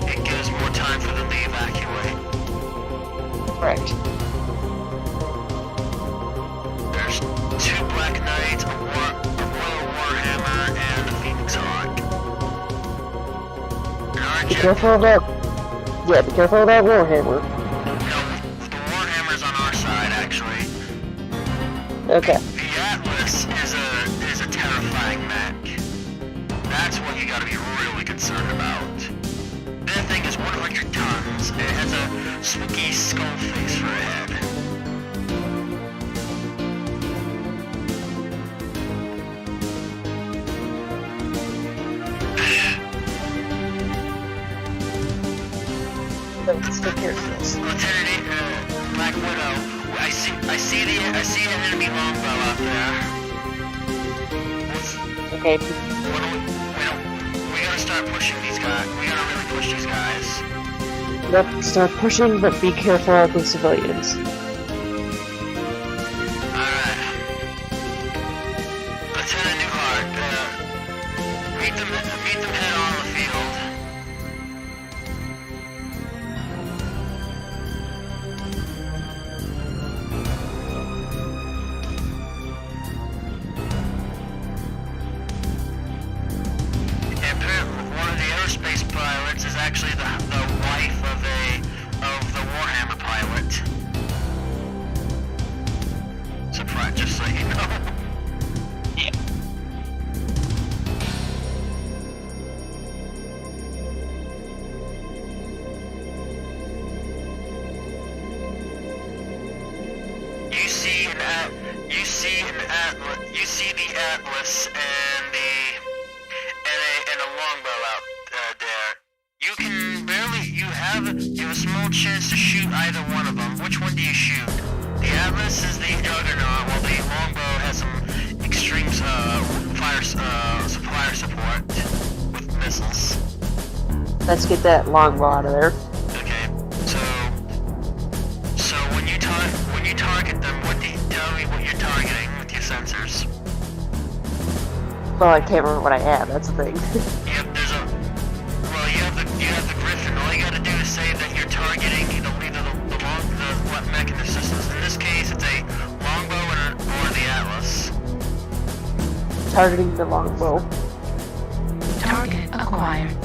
it gives more time for them to evacuate. Correct. There's 2 Black Knights, a Royal Warhammer, and a Phoenix Hawk. Be careful of that. Yeah, be careful of that Warhammer. No, the Warhammer's on our side, actually. Okay. The Atlas is a terrifying mech. That's what you gotta be really concerned about. That thing is 100 tons, and it has a spooky skull face for a head. Let's take care of this. Lieutenant Black Widow, I see an enemy longbow out there. Okay. We gotta start pushing these guys. We gotta really push these guys. Let's start pushing, but be careful of the civilians. Alright. Lieutenant Newhart, meet them head on the field. And apparently one of the aerospace pilots is actually the wife of the Warhammer pilot. Surprise, just so you know. You see the Atlas and a longbow out there. You have a small chance to shoot either one of them. Which one do you shoot? The Atlas is the juggernaut, while the longbow has some extreme fire support with missiles. Let's get that longbow out of there. Okay, so when you target them, tell me what you're targeting with your sensors. Well, I can't remember what I have. That's the thing. Yep, you have the Griffin. All you gotta do is say that you're targeting either the mech and the systems. In this case, it's a longbow or the Atlas. Targeting the longbow. Target acquired.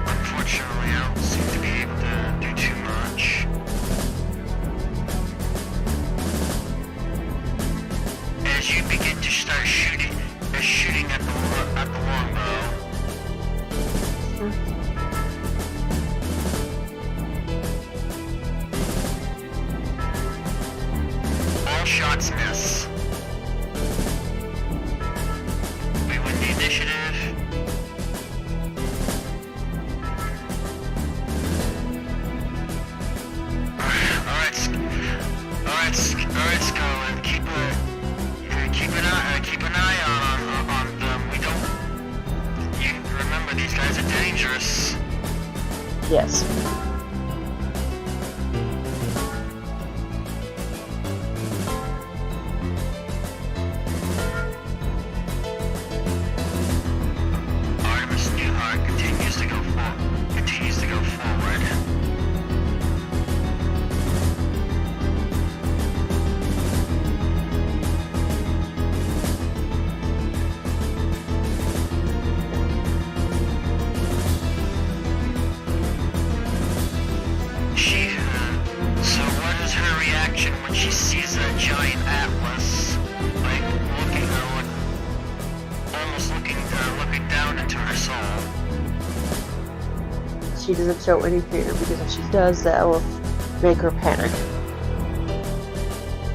Unfortunately, I don't seem to be able to do too much. As you begin to start shooting shots miss. We win the initiative. Alright, Scarlet. Keep an eye on them. We don't. You remember these guys are dangerous. Yes. Artemis Newhart continues to go forward. So what is her reaction when she sees a giant atlas, like almost looking down into her soul? She doesn't show any fear because if she does, that will make her panic.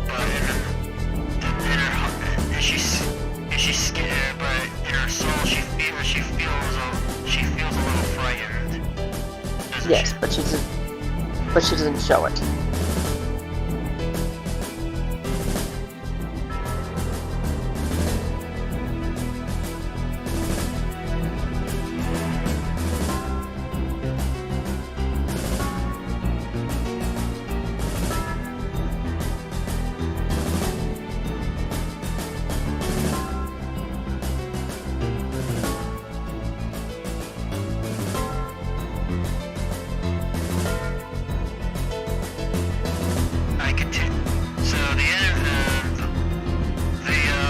But is she scared? But in her soul, she feels a little frightened. Yes, but she doesn't show it.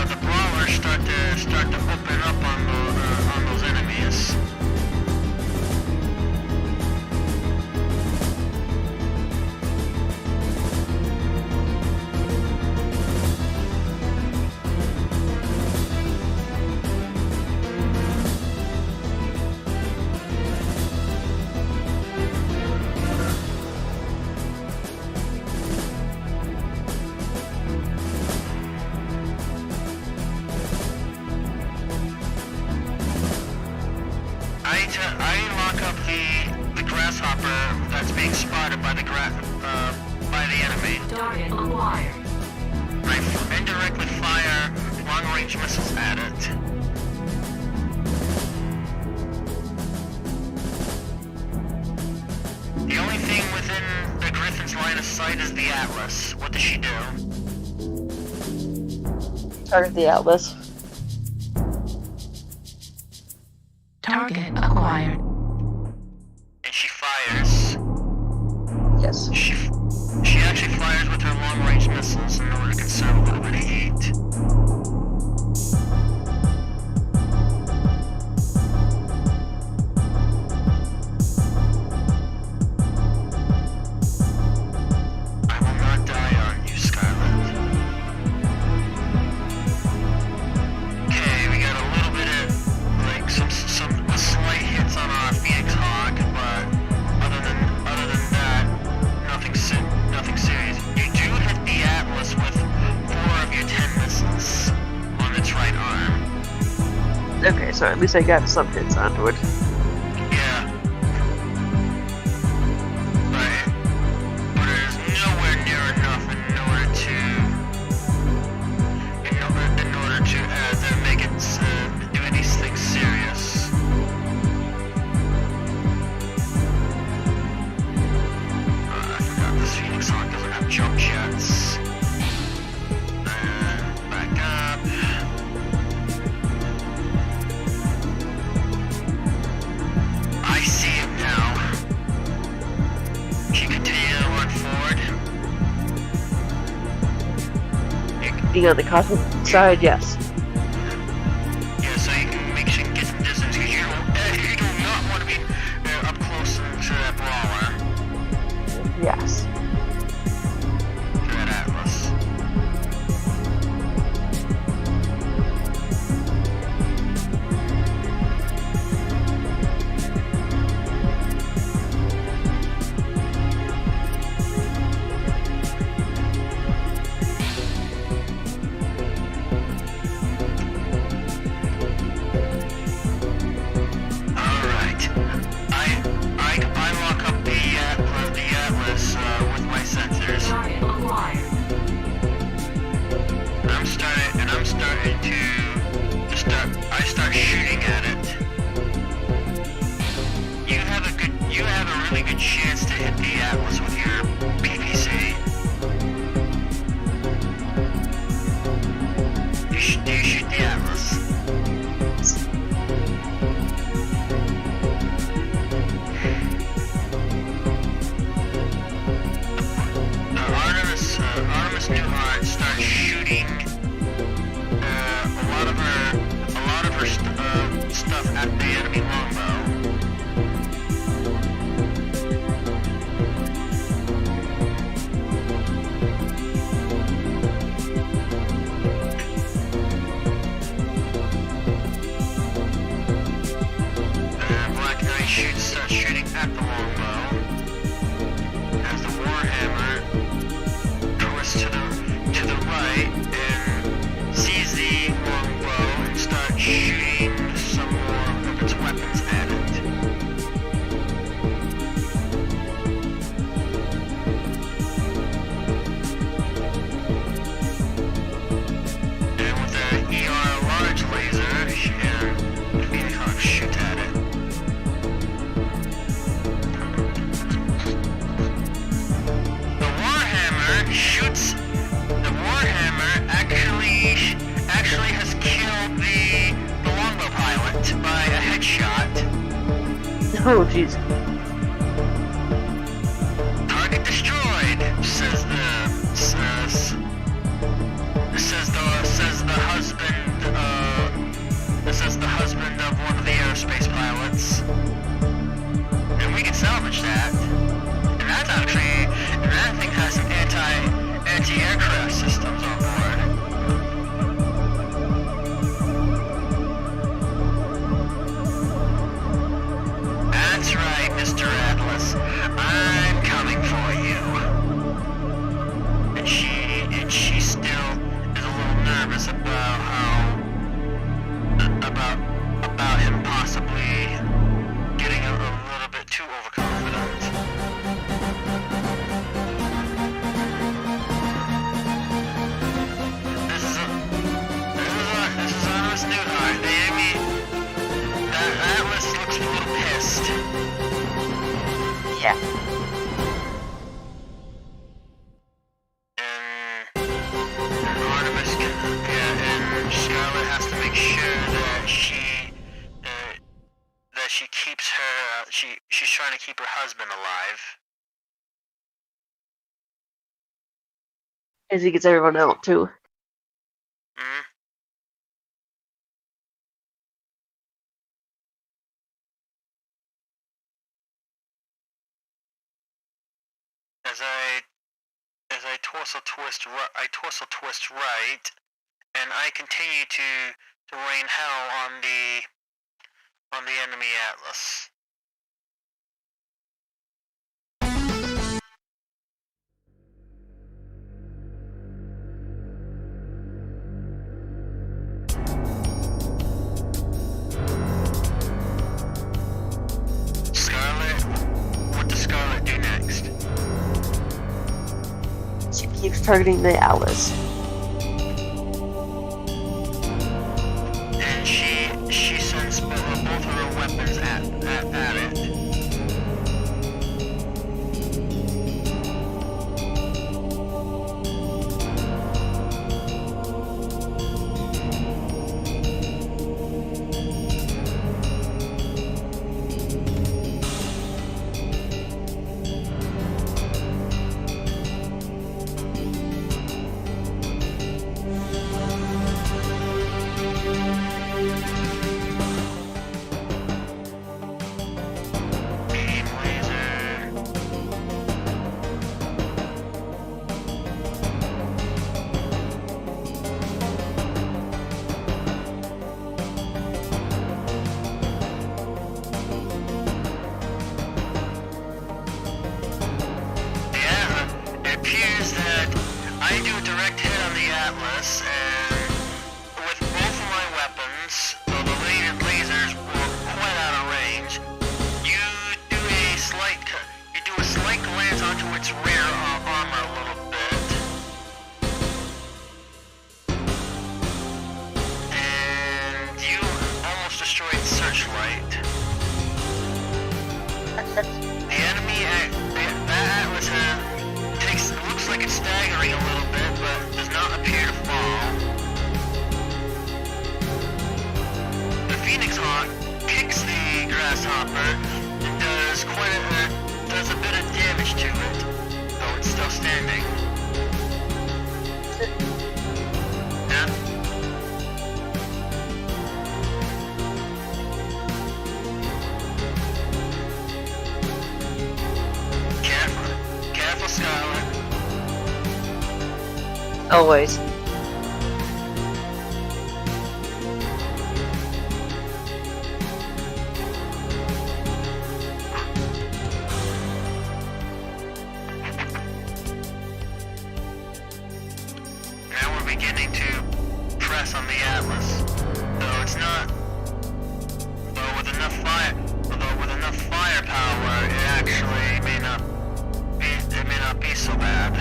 The brawlers start to open up on those enemies. I lock up the grasshopper that's being spotted by the enemy. Target acquired. I indirectly fire long-range missiles at it. The only thing within the Griffin's line of sight is the Atlas. What does she do? Target the Atlas. Target acquired. And she fires. Yes. She actually fires with her long-range missiles in order to conserve a little bit of heat. I will not die on you, Scarlet. Okay, we got a little bit of some slight hits on our Phoenix Hawk, but other than that, nothing serious. You do hit the Atlas with 4 of your 10 missiles on its right arm. Okay, so at least I got some hits onto it. Yeah. But it is nowhere near enough in order to make it do anything serious. I forgot this Phoenix Hawk doesn't have jump jets. Back up. I see him now. She continues to run forward. Being on the cosmic side, yes. Yeah, so you can make sure you can get some distance because you do not want to be up close to that brawler, Yes. to that Atlas. I'm starting to start shooting at it. You have a really good chance to hit the Atlas with your PPC. Do you shoot the Atlas? Artemis Newhart starts shooting a lot of her stuff at the enemy longbow. Black Knight starts shooting at the longbow as the Warhammer twists to the right and sees the longbow and starts shooting some more of its weapons at it. And with the ER large laser, the Phoenix Hawk shoots at it. The Warhammer actually has killed the longbow pilot by a headshot. Oh, jeez. Target destroyed, says the husband of one of the aerospace pilots. And we can salvage that. And that thing has some anti-aircraft systems on board. That's right, Mr. Atlas. I'm coming for you. And she still is a little nervous about him possibly getting a little bit too overconfident. This is Artemis Newhart. That Atlas looks a little pissed. Yeah. And Scarlet has to make sure that she keeps her. She's trying to keep her husband alive. As he gets everyone out, too. Hmm? As I torso twist right, and I continue to rain hell on the enemy Atlas. Scarlet, what does Scarlet do next? She keeps targeting the Atlas. And she sends both of her weapons at it. Beam laser. Yeah, it appears that I do a direct hit on the Atlas, and with both of my weapons, though the lasers were quite out of range, you do a slight glance onto its rear armor a little bit. The enemy, that Atlas looks like it's staggering a little bit, but does not appear to fall. The Phoenix Hawk kicks the Grasshopper and does a bit of damage to it, though it's still standing. Yeah? Careful, Scarlet. Always. Now we're beginning to press on the Atlas, though it's not. Though with enough firepower, it actually may not be so bad.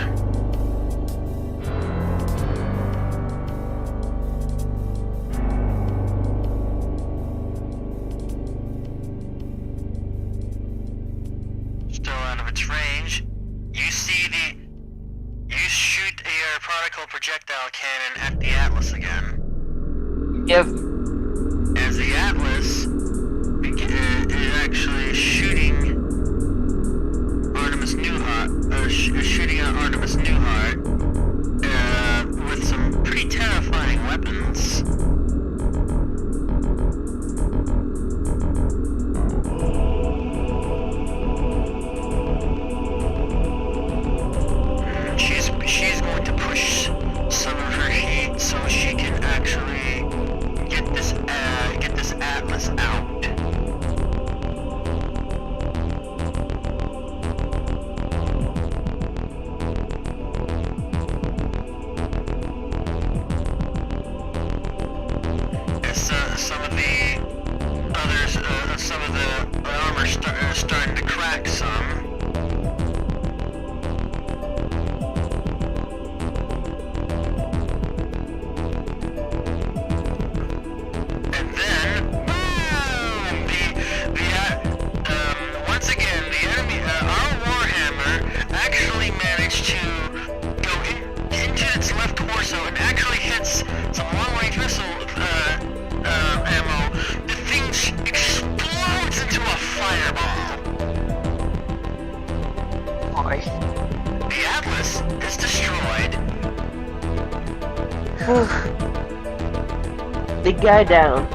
Still out of its range. You shoot your particle projectile cannon at the Atlas again. Yep. As the Atlas is actually shooting Artemis Newhart, shooting at Artemis Newhart with some pretty terrifying weapons. She's going to push some of her heat so she can actually get this Atlas out. Some of the armor starting to crack some. And then, once again, the enemy, our Warhammer actually managed to go into its left torso and actually hits some long-range missile ammo. The thing explodes into a fireball. Boy. The Atlas is destroyed. Big guy down.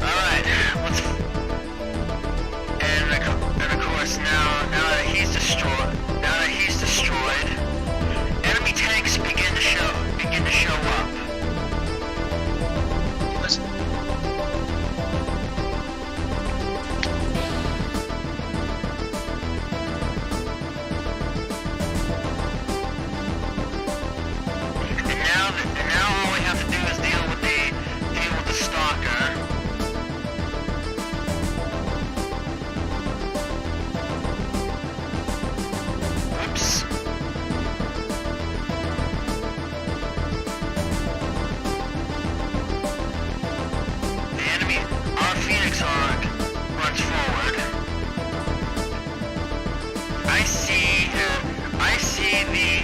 Alright, and of course now that he's destroyed, enemy tanks begin to show up. And now all we have to do is deal with the stalker. Whoops. The enemy, our Phoenix Hawk, runs forward. I see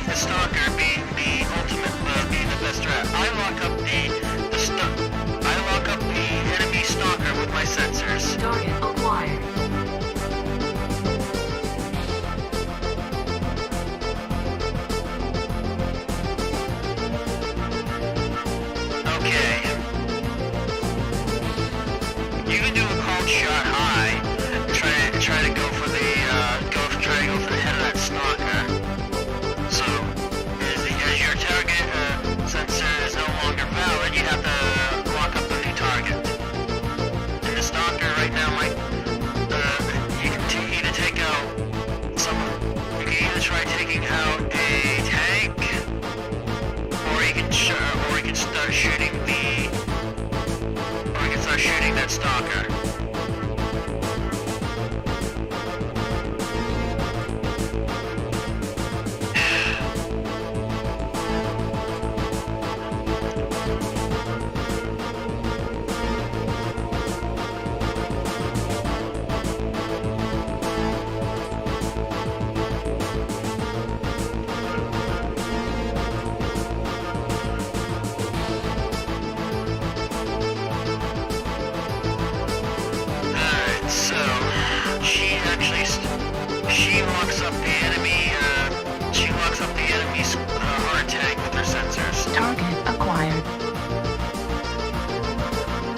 the stalker being the ultimate, being the best threat. I lock up the enemy stalker with my sensors. Target acquired. Okay. You can do a cold shot high. Try to go for the head of that stalker. So as your target sensor is no longer valid, you have to lock up the new target. And the stalker right now might you can either take out you can either try taking out a tank, or you can start shooting that stalker. she locks up the enemy. She locks up the enemy's hard tank with her sensors. Target acquired.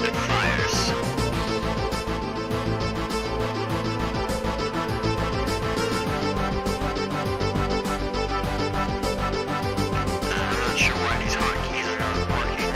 It fires. I'm not sure why these hotkeys are not working.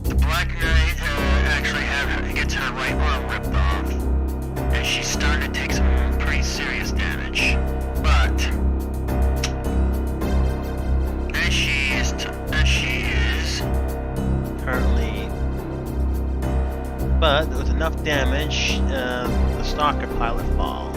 The Black Knight actually gets her right arm ripped off, and she's starting to take some pretty serious damage. But as she is Currently, but with enough damage, the stalker pilot falls.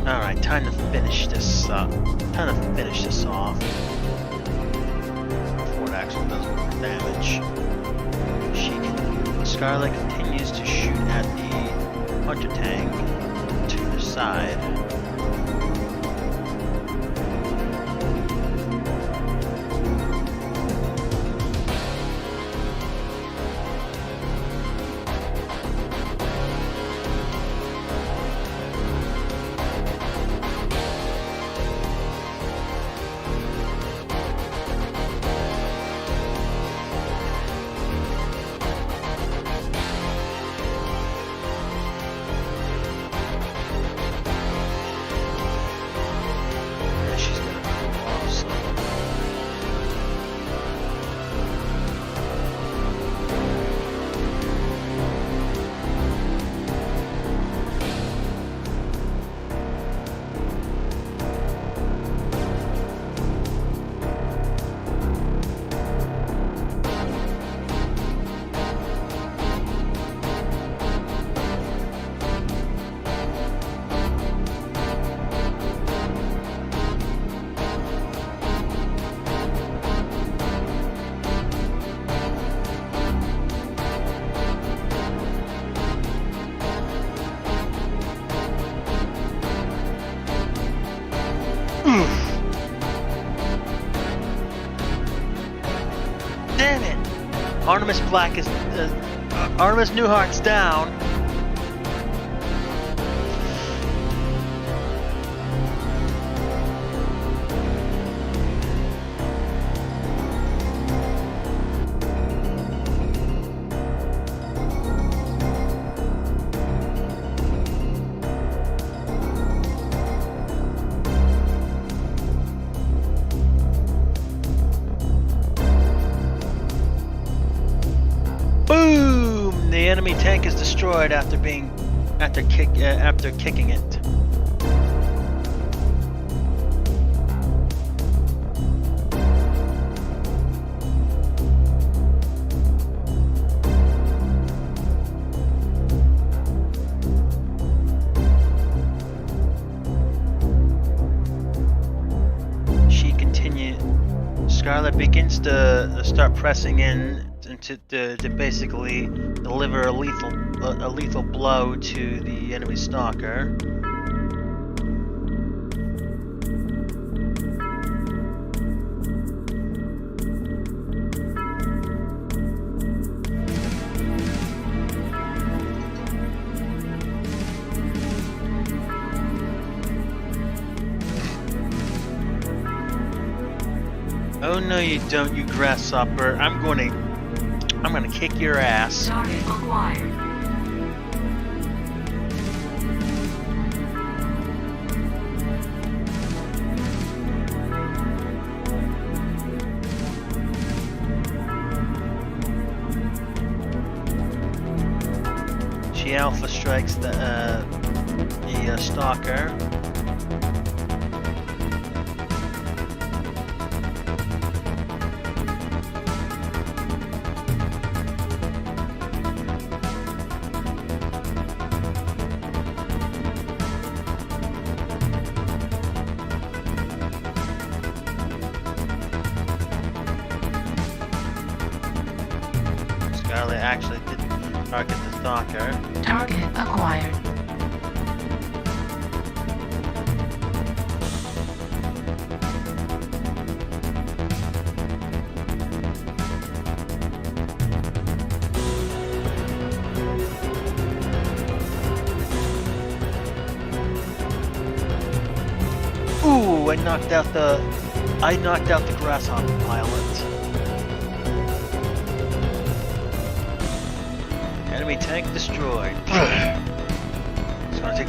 Alright, time to finish this off. Before it actually does more damage. Scarlet continues to shoot at the hunter tank to the side. Yeah, she's gonna cool off some. Damn it! Artemis Black is Artemis Newhart's down. Boom! The enemy tank is destroyed after kicking it. She continues Scarlet begins to start pressing in to basically deliver a lethal blow to the enemy stalker. Oh no you don't, you grasshopper. I'm gonna kick your ass. Target acquired. She alpha strikes the stalker. Scarlet actually did target the stalker. Target acquired. Ooh, I knocked out the grasshopper pilot. Enemy tank destroyed. It's gonna take.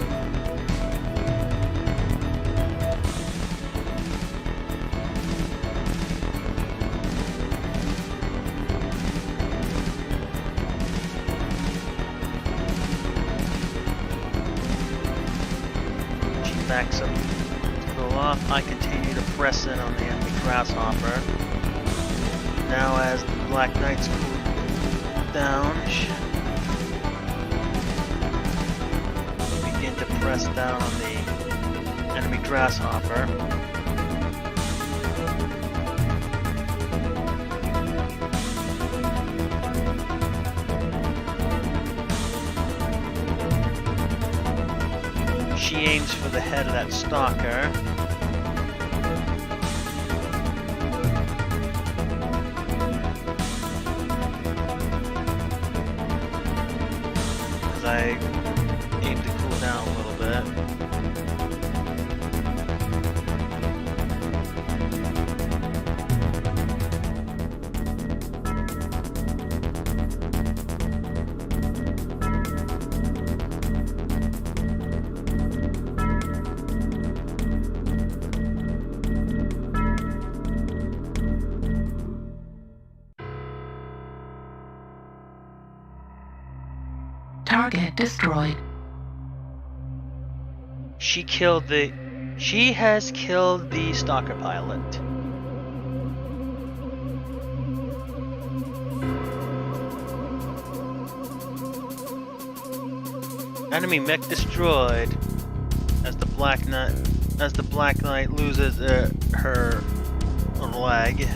She backs up to go off. I continue to press in on the enemy grasshopper. Now as the Black Knight's cooled down, begin to press down on the enemy grasshopper. She aims for the head of that stalker. As I aim to cool down a little bit. Target destroyed. She has killed the stalker pilot. Enemy mech destroyed as the Black Knight loses her leg.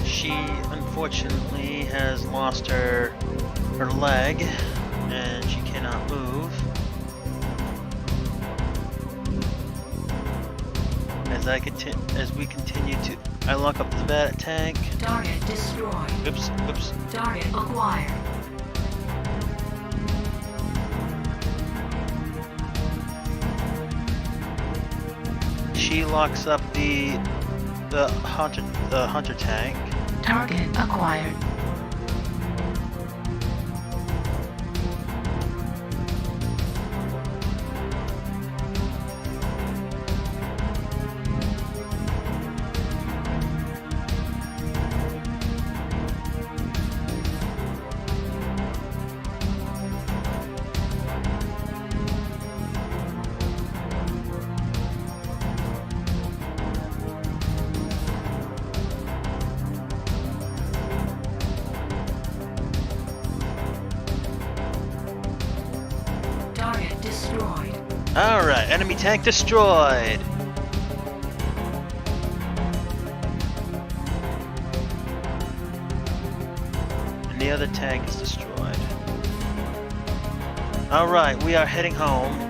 She unfortunately has lost her leg and she cannot move. As we continue to, I lock up the bat tank. Target destroyed. Oops. Target acquired. She locks up the hunter tank. Target acquired. Alright, enemy tank destroyed. And the other tank is destroyed. Alright, we are heading home.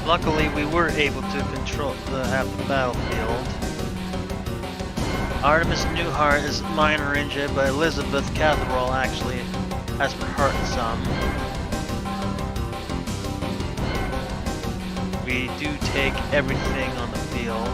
Luckily, we were able to control half the battlefield. Artemis Newhart is minor injured, but Elizabeth Catherall actually has been hurt some. We do take everything on the field.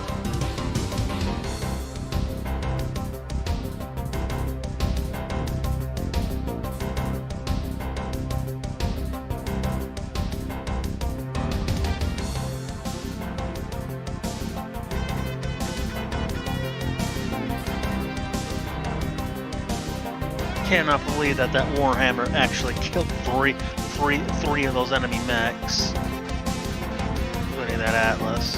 Cannot believe that Warhammer actually killed three of those enemy mechs, including that Atlas.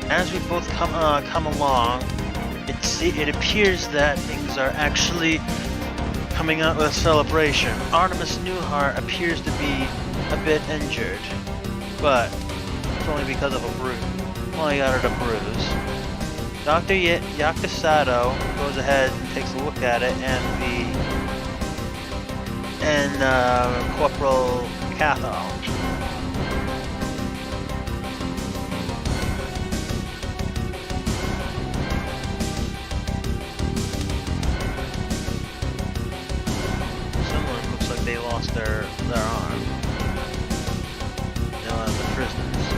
As we both come along, it appears that things are actually coming out with a celebration. Artemis Newhart appears to be a bit injured, but it's only because of a bruise. Only got her a bruise. Dr. Yakusato goes ahead and takes a look at it, and Corporal Catho. They lost their arm. The prisoners.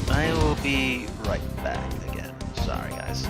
I will be right back again. Sorry, guys.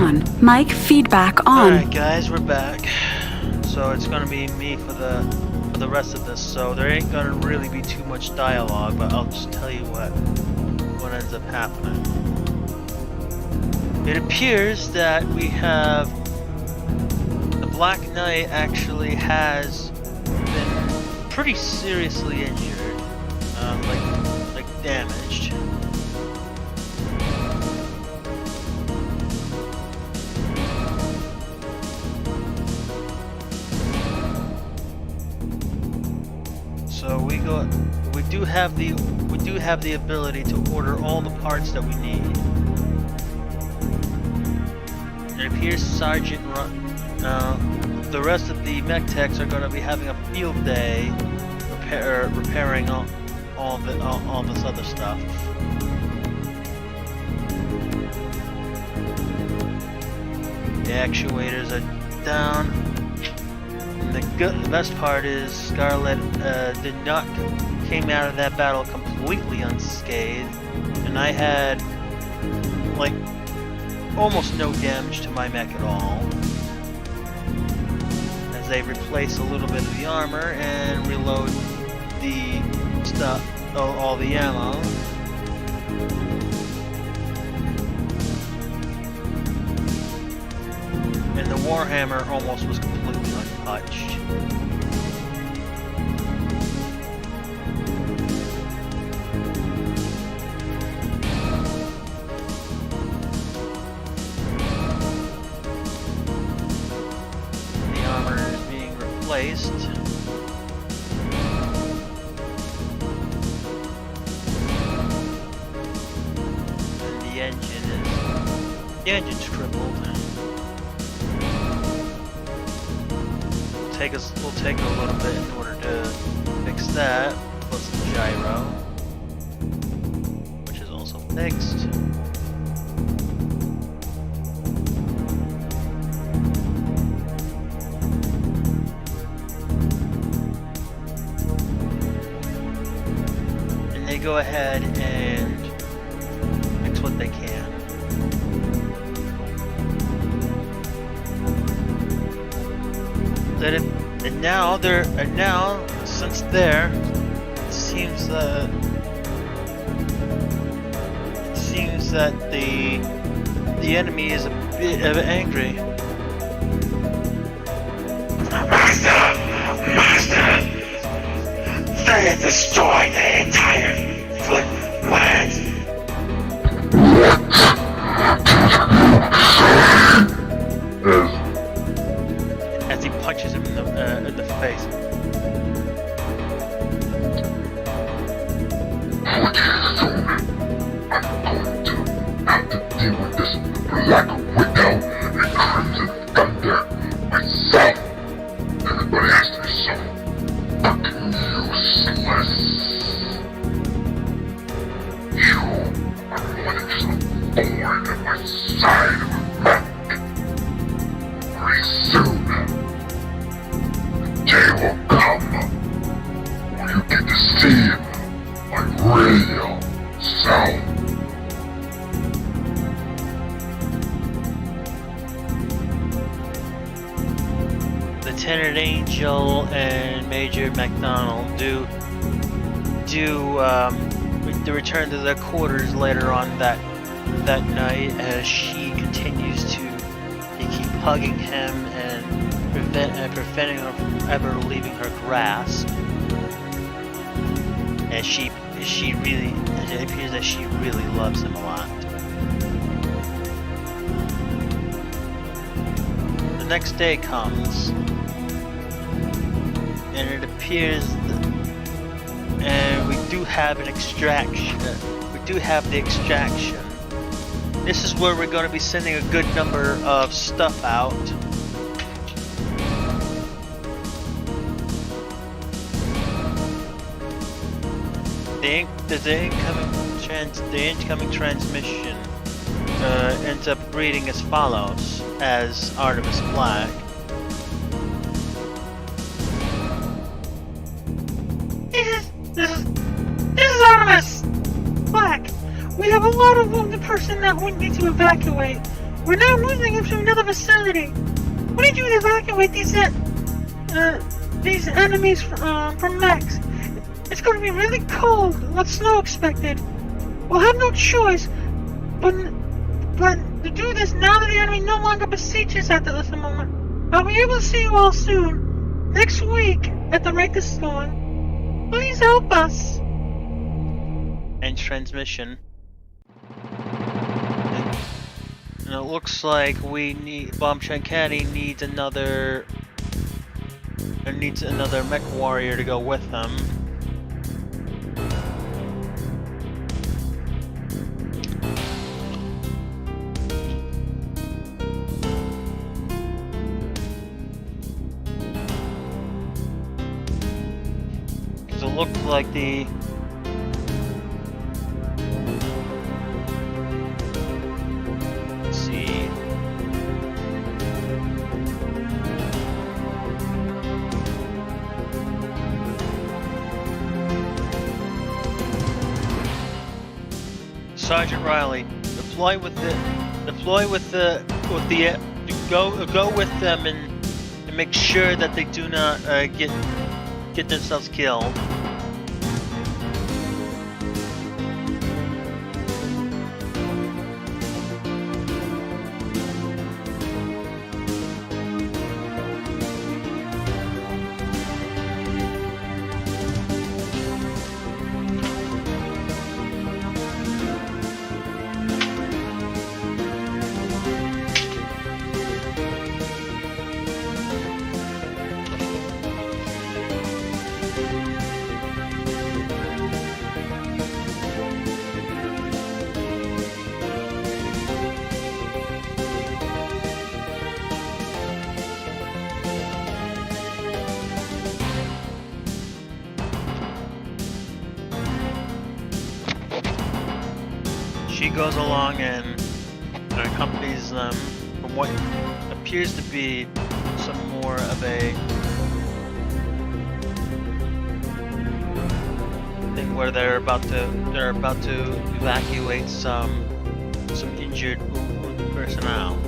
on. Mic feedback on. Alright guys, we're back. So it's gonna be me for the rest of this, so there ain't gonna really be too much dialogue, but I'll just tell you what ends up happening. It appears that we have the Black Knight actually has been pretty seriously injured, like damaged. So we do have the ability to order all the parts that we need. It appears Sergeant the rest of the mech techs are going to be having a field day repairing all this other stuff. The actuators are down. And the best part is Scarlet came out of that battle completely unscathed, and I had like almost no damage to my mech at all. As they replace a little bit of the armor and reload the stuff, all the ammo. And the Warhammer almost was completely untouched. Replaced. And the engine's crippled. Will take a little bit in order to fix that, plus the gyro, which is also fixed. Go ahead and fix what they can. And now since there, it seems that the enemy is a bit angry. Master! They have destroyed the entire land! As he punches him in the face. I'm going to have to deal with this Black Widow and Crimson Thunder myself. Everybody has to be so fucking useless. You are like some thorn in my side, Mac. Very soon, the day will come when you get to see my real self. Lieutenant Angel and Major MacDonald do return to their quarters later on that night, as she continues to keep hugging him and preventing her from ever leaving her grasp. As it appears that she really loves him a lot. The next day comes, and it appears and we do have an extraction. We do have the extraction. This is where we're going to be sending a good number of stuff out. The incoming transmission ends up reading as follows, as Artemis Black. This is Artemis Black. We have a lot of wounded person that we need to evacuate. We're now moving them to another facility. We need you to evacuate these enemies from mechs. It's going to be really cold with snow expected. We'll have no choice, but do this now that the enemy no longer besieges at this moment. I'll be able to see you all soon. Next week at the Rake Storm. Please help us. End transmission. And it looks like Bombshell Caddy needs another mech warrior to go with them. Because it looks like the Sergeant Riley, deploy with go with them and make sure that they do not get themselves killed. She goes along and accompanies them from what appears to be some more of a thing where they're about to evacuate some injured personnel.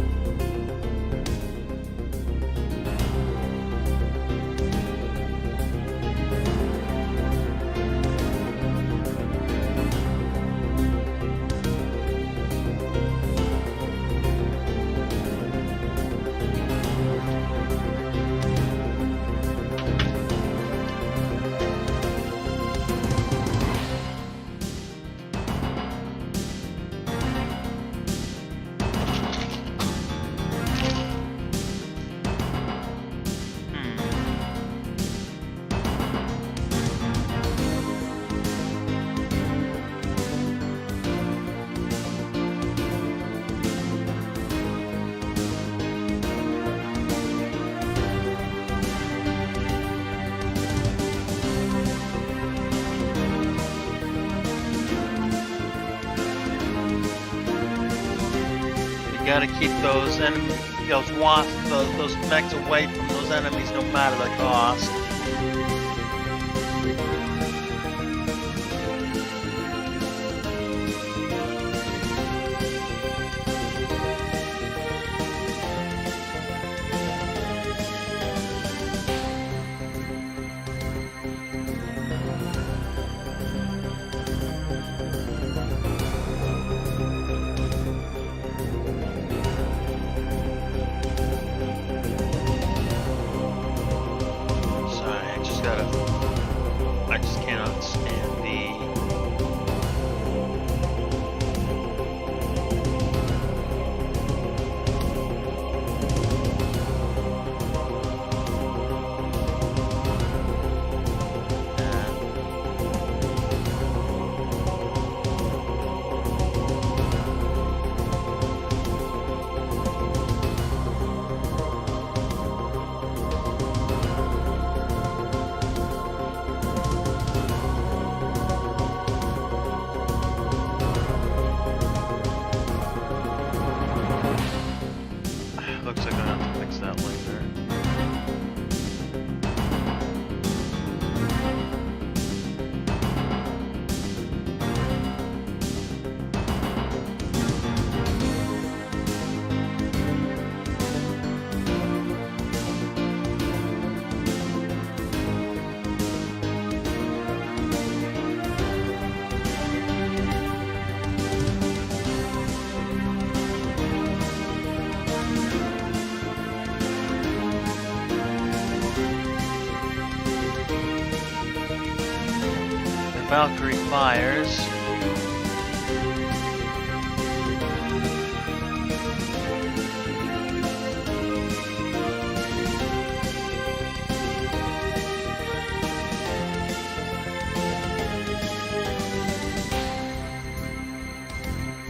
Gotta keep those those mechs away from those enemies no matter the cost. I just cannot stand the looks like I'm gonna have to fix that later. Valkyrie fires.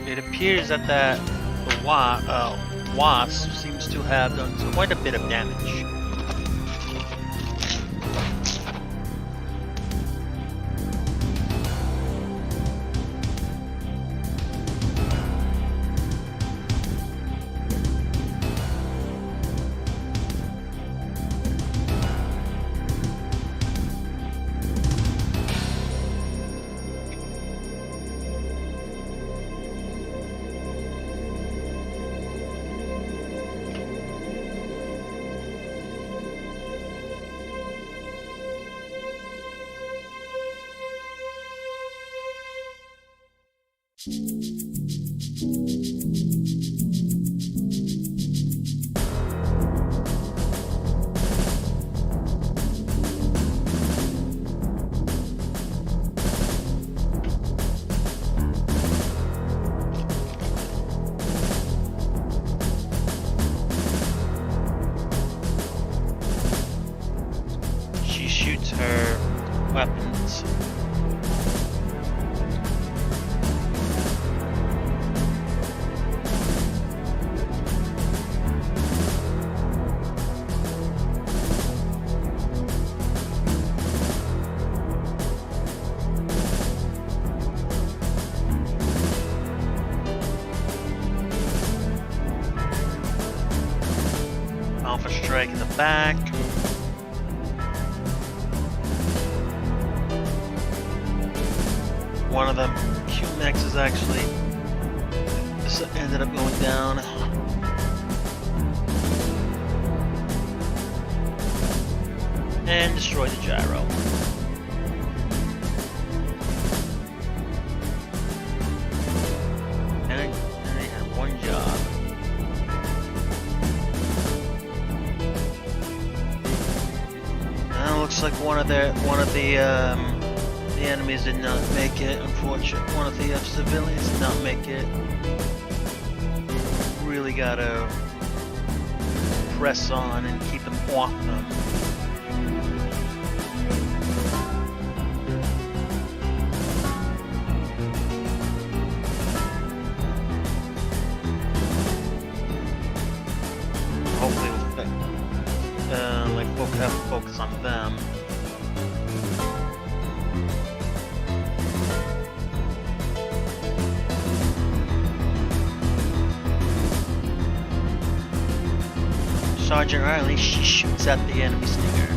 It appears that the wasp seems to have done quite a bit of damage. She shoots her weapons. Alpha strike in the back. One of them, QMX, is actually ended up going down. And destroyed the gyro. And they had one job. Looks like one of the enemies did not make it. Unfortunately, one of the civilians did not make it. Really gotta press on and keep them off them. Hopefully, we'll have to focus on them. Sergeant Riley, she shoots at the enemy stinger.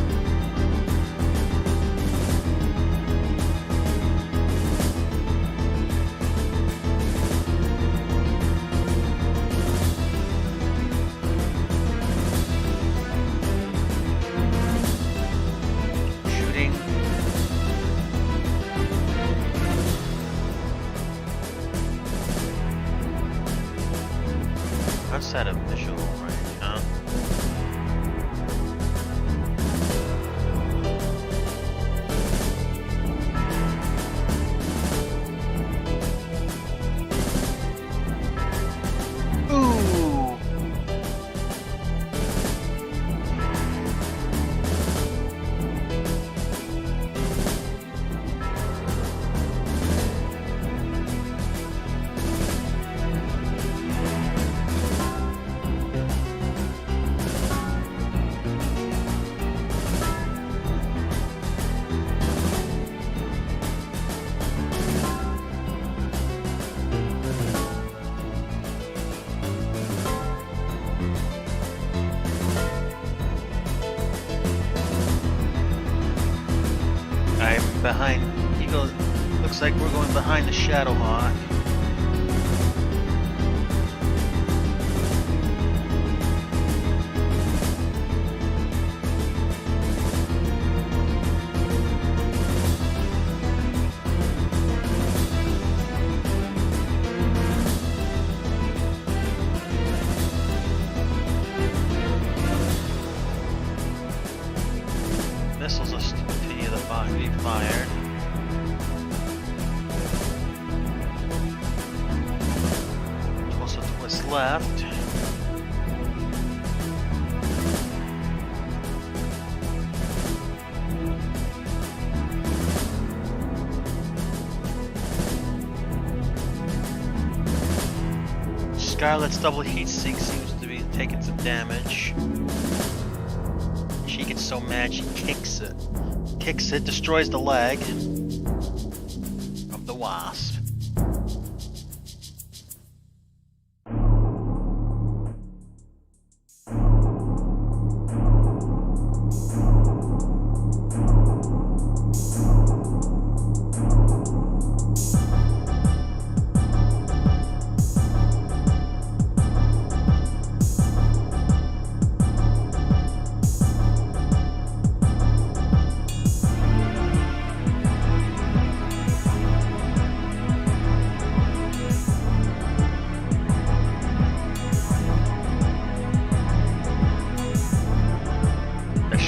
Shooting. Outside of visual range, huh? Behind, he goes, looks like we're going behind the Shadowhawk. Missiles are continue to be fired. Scarlet's double heat sink seems to be taking some damage. She gets so mad she kicks it. Kicks it, destroys the leg of the wasp.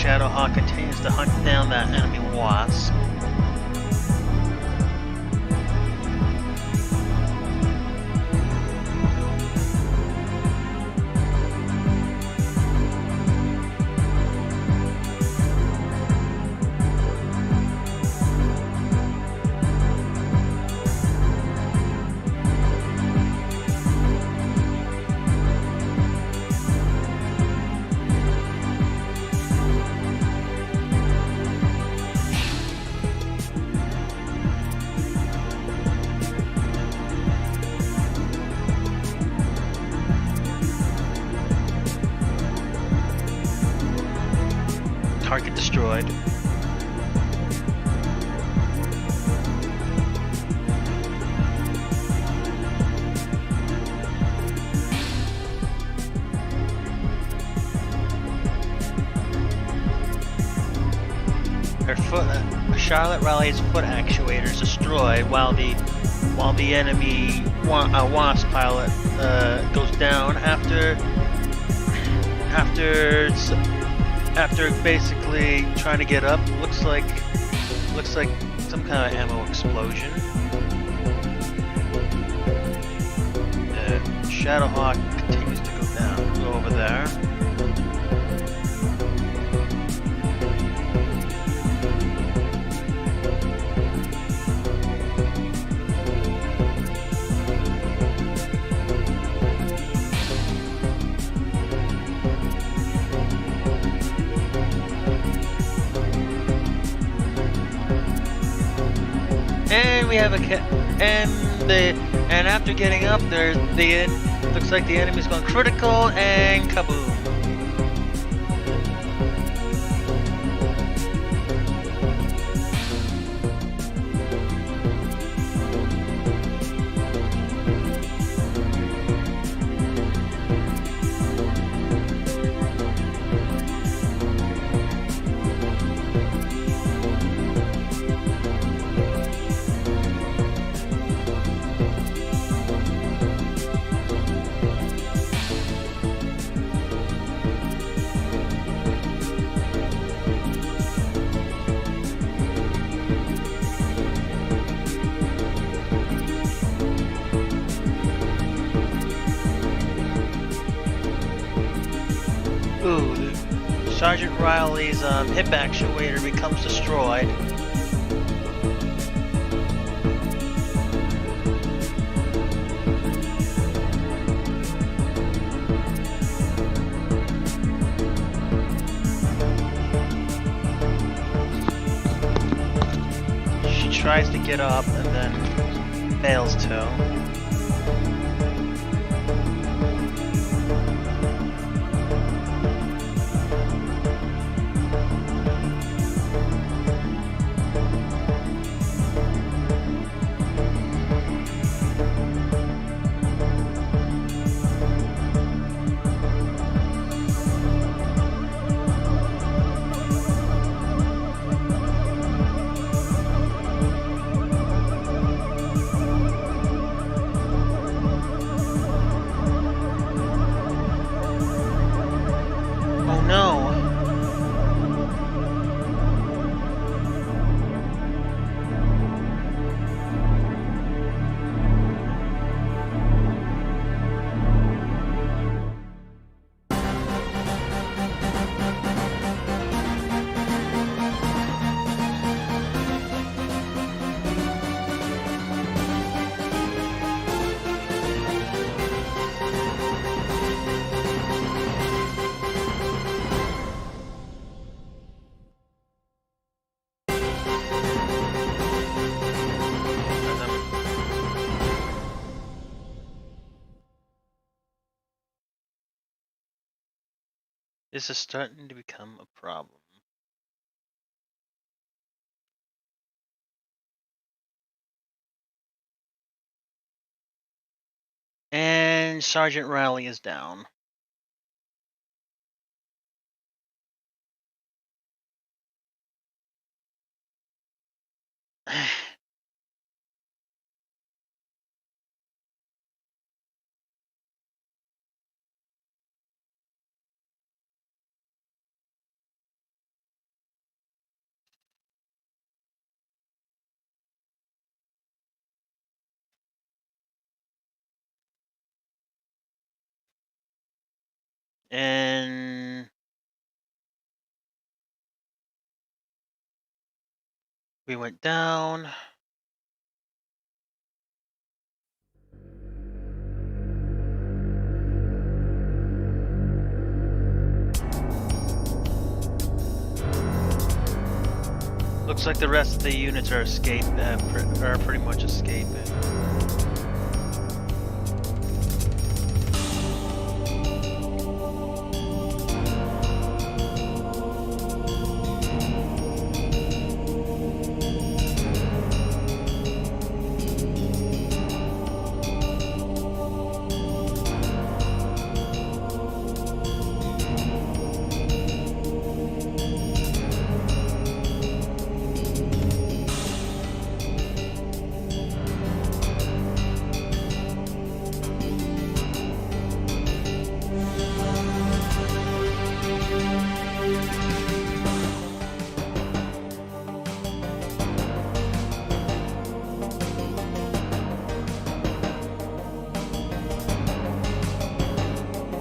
Shadowhawk continues to hunt down that enemy wasp. Target destroyed. Her foot, Charlotte Raleigh's foot actuator is destroyed while the enemy wasp pilot goes down after basically trying to get up. Looks like some kind of ammo explosion. Shadowhawk continues to go down, go over there. And we have and after getting up there, looks like the enemy's going critical and kaboom. Ooh, Sergeant Riley's hip actuator becomes destroyed. She tries to get up and then fails to. This is starting to become a problem. And Sergeant Riley is down. And we went down. Looks like the rest of the units are are pretty much escaping.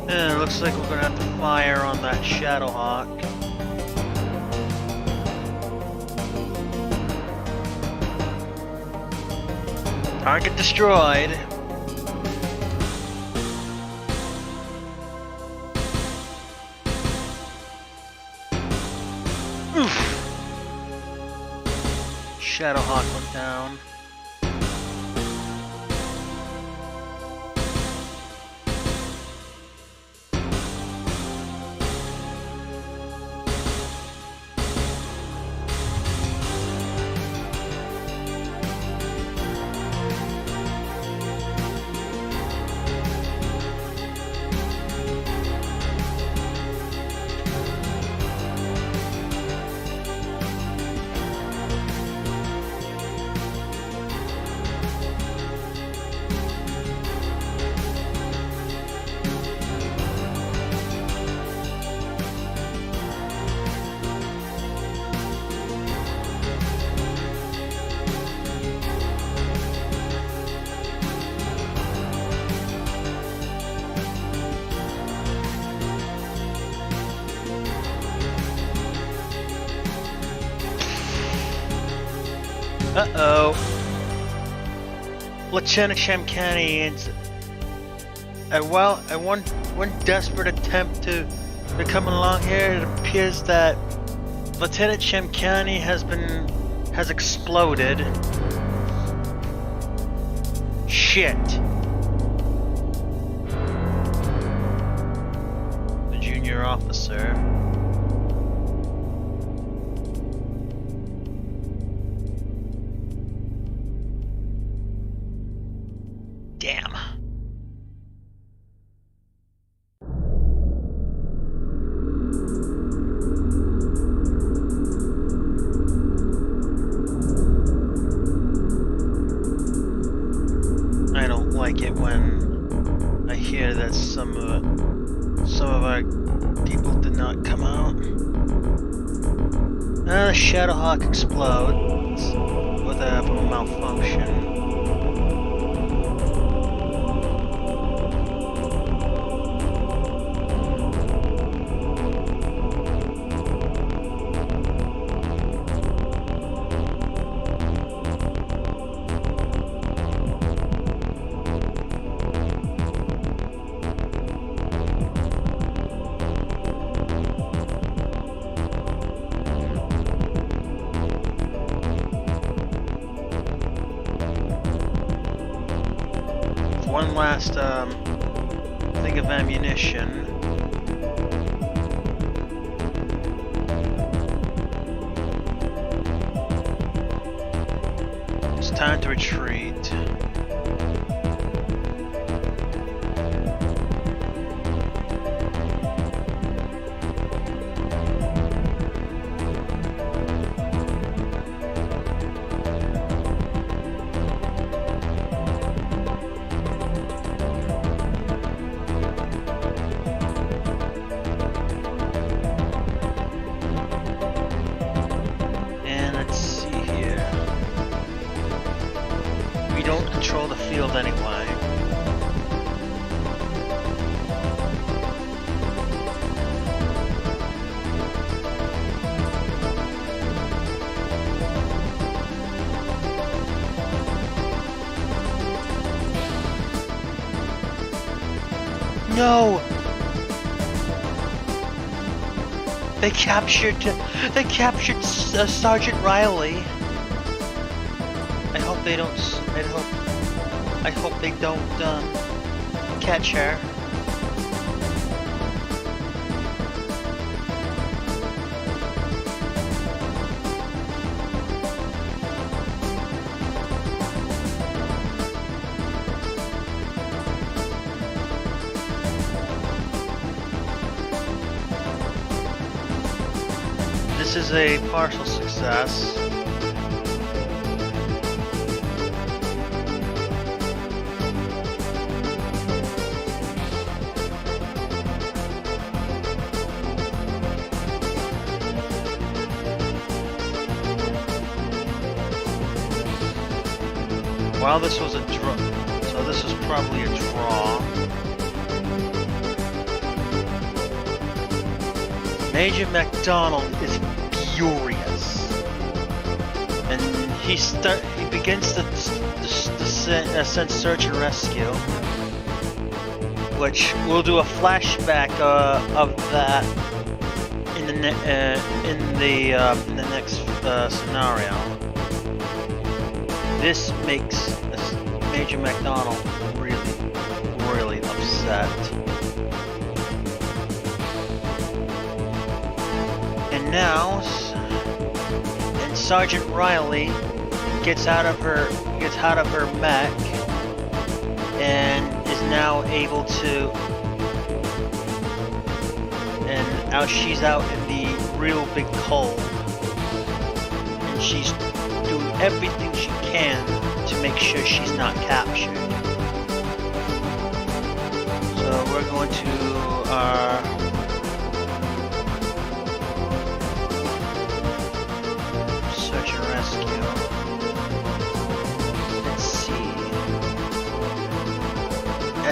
And it looks like we're gonna have to fire on that Shadowhawk. Target destroyed. Oof. Shadowhawk went down. Uh-oh. Lieutenant Shamkani is at one desperate attempt to come along here. It appears that Lieutenant Shamkani has exploded. Shit. The junior officer. Damn. I don't like it when I hear that some of our people did not come out. The Shadowhawk explodes with a malfunction. One last thing of ammunition. time to retreat. And let's see here. We don't control the field anyway. No! They captured Sergeant Riley. I hope they don't. I hope they don't catch her. This is a partial success. While this was a draw, so this is probably a draw. Major MacDonald is furious, and he begins to send search and rescue, which we'll do a flashback of that in the next scenario. This makes Major MacDonald really upset. And now, Sergeant Riley gets out of her mech and is now able to, and now she's out in the real big cold, and she's doing everything she can to make sure she's not captured. So we're going to search and rescue. Let's see.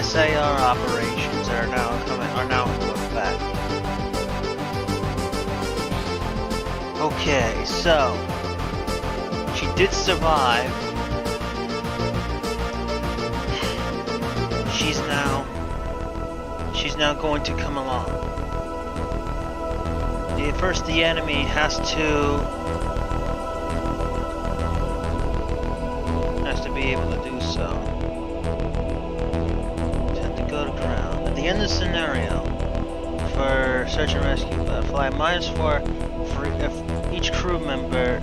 SAR operations are now in effect. Okay, so she did survive. She's now going to come along. First, the enemy has to be able to do so. Have to go to ground. At the end of the scenario, for search and rescue, fly -4 for if each crew member.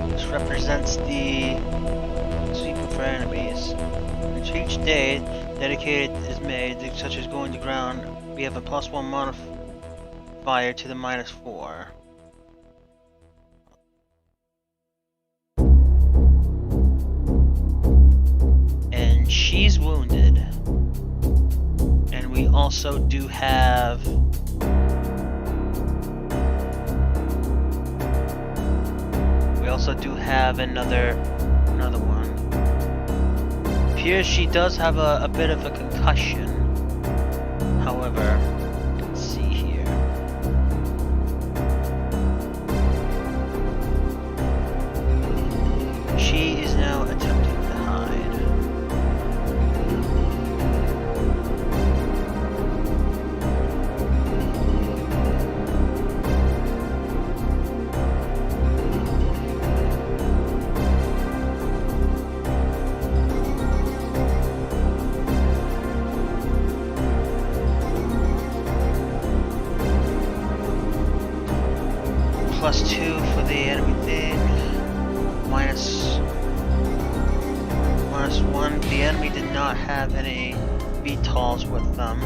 This represents the sweeping for enemies. Each day dedicated is made, such as going to ground. We have a +1 modifier to the -4. And she's wounded. And we also do have another one. Appears she does have a bit of a concussion. However, let's see here. She is now attempting to hide. +2 for the enemy thing. the enemy did not have any VTOLs with them.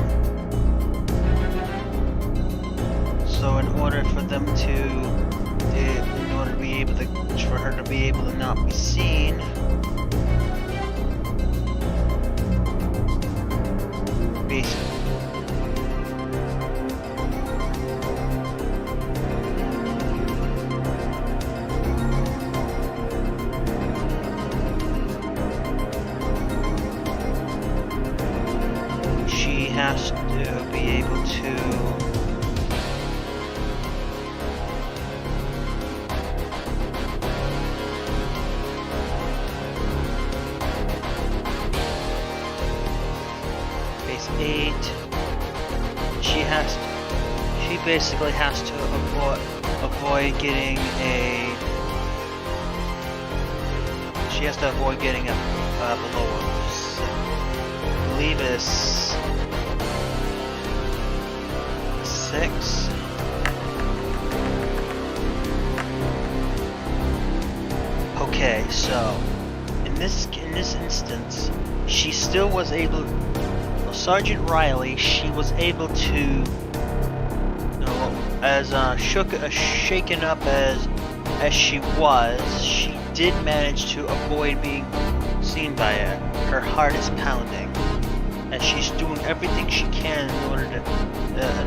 So in order for them to, in order to be able to, for her to be able to not be seen, basically. She has to be able to base 8. She basically has to avoid getting a. She has to avoid getting a below I believe it's 6. Okay, so in this instance, she still was able. Sergeant Riley, she was able to, you know, as shaken up as she was, she did manage to avoid being seen by it. Her heart is pounding, and she's doing everything she can in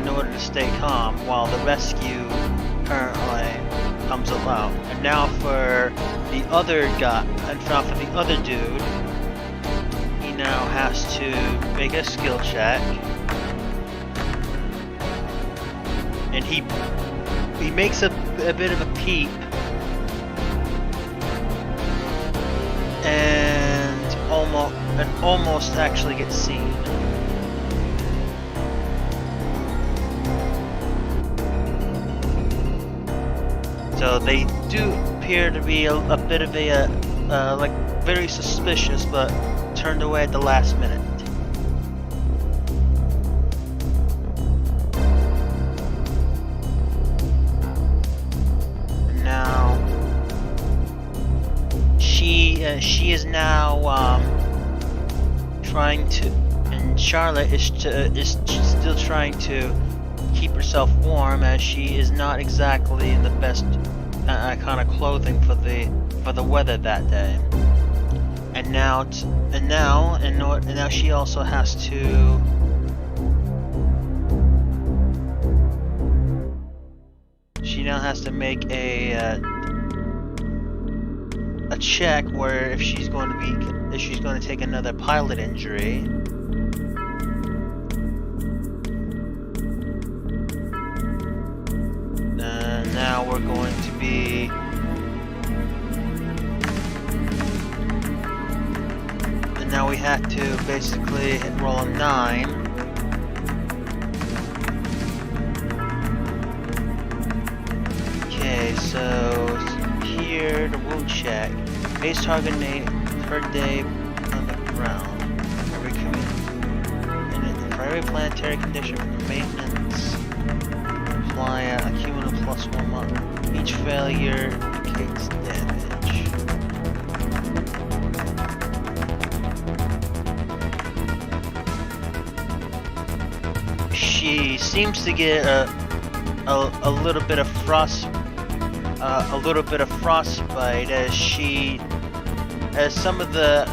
order to stay calm while the rescue currently comes along. And now for the other guy, and now for the other dude. Now has to make a skill check, and he makes a bit of a peep, and almost actually gets seen. So they do appear to be a bit of a like very suspicious, but turned away at the last minute. Now she is now trying to, and Charlotte is still trying to keep herself warm, as she is not exactly in the best kind of clothing for the weather that day. And now she also has to make a check where if she's going to take another pilot injury. Now we're going to be. Now we have to basically roll a 9. Okay, so here the wound check. Base target per day on the ground. In primary planetary condition for maintenance. Fly a cumulative +1 month. Each failure indicates damage. She seems to get a little bit of frostbite as some of the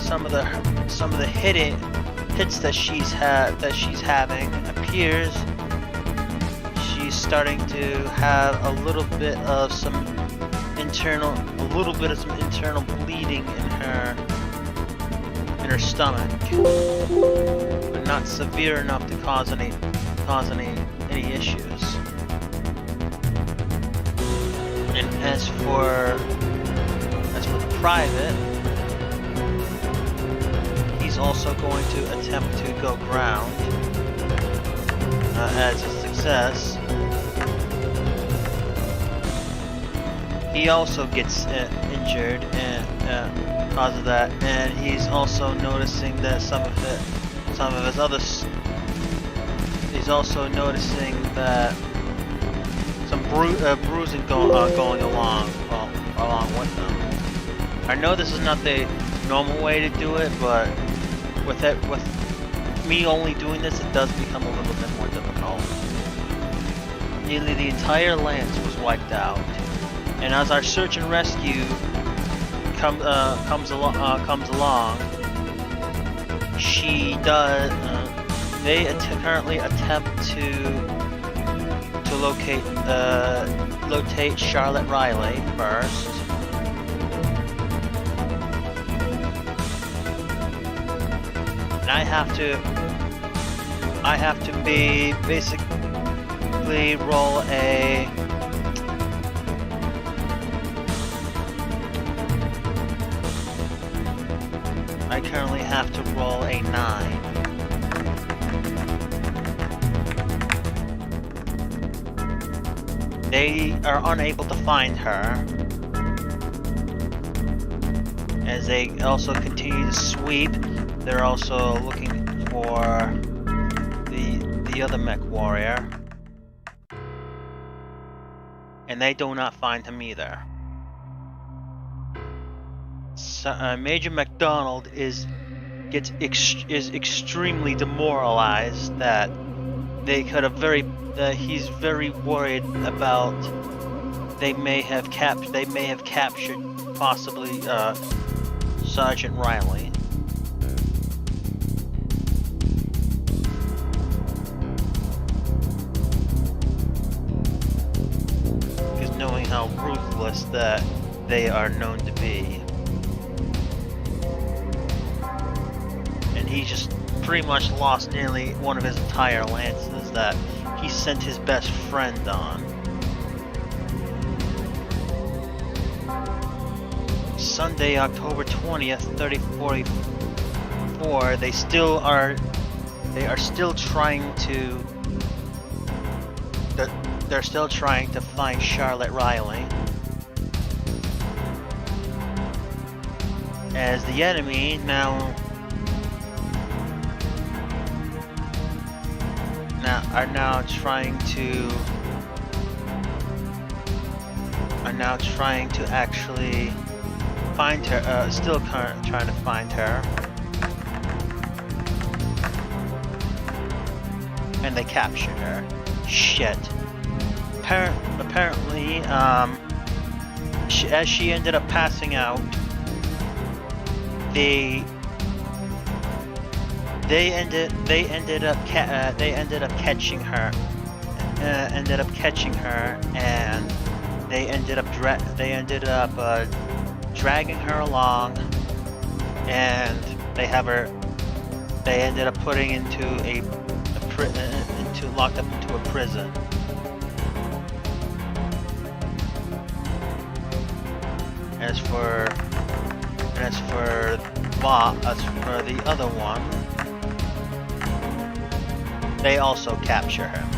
hits that she's having appears. She's starting to have a little bit of some internal bleeding in her stomach, but not severe enough to cause any issues. And as for the private, he's also going to attempt to go ground as a success. He also gets injured and because of that, and he's also noticing that he's also noticing that some bruising going along with them. I know this is not the normal way to do it, but with me only doing this, it does become a little bit more difficult. Nearly the entire lance was wiped out, and as our search and rescue comes along, she does. They currently attempt to locate Charlotte Riley first. And I have to be basically roll a I currently have to roll a 9. They are unable to find her, as they also continue to sweep. They're also looking for the other mech warrior, and they do not find him either. So, Major MacDonald is extremely demoralized that they could have he's very worried about they may have captured possibly Sergeant Riley. Because knowing how ruthless that they are known to be. And he just pretty much lost nearly one of his entire lances that he sent his best friend on. Sunday, October 20th, 3044, they are still trying to they're still trying to find Charlotte Riley. As the enemy are now trying to actually find her, still trying to find her. And they captured her. Shit. Apparently, as she ended up passing out, they ended up catching her. And they ended up dragging her along, and they ended up putting locked up into a prison. As for the other one, they also capture him.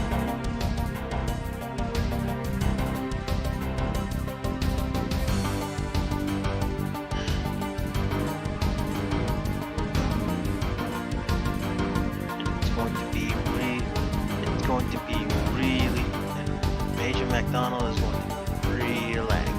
It's going to be really, Major MacDonald is going to be real angry.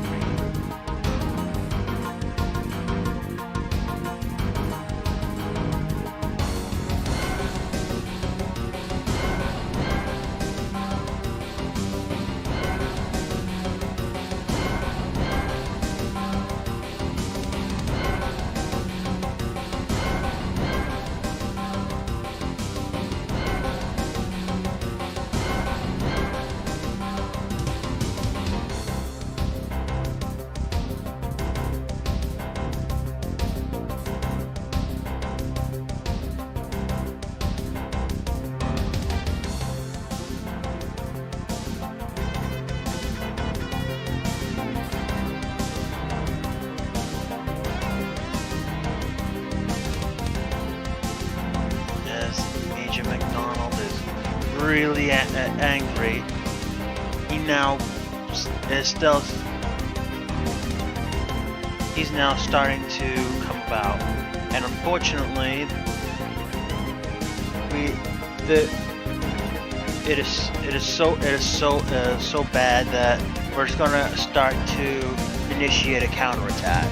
Really angry. He's now starting to come about, and unfortunately, it is so bad that we're just gonna start to initiate a counterattack.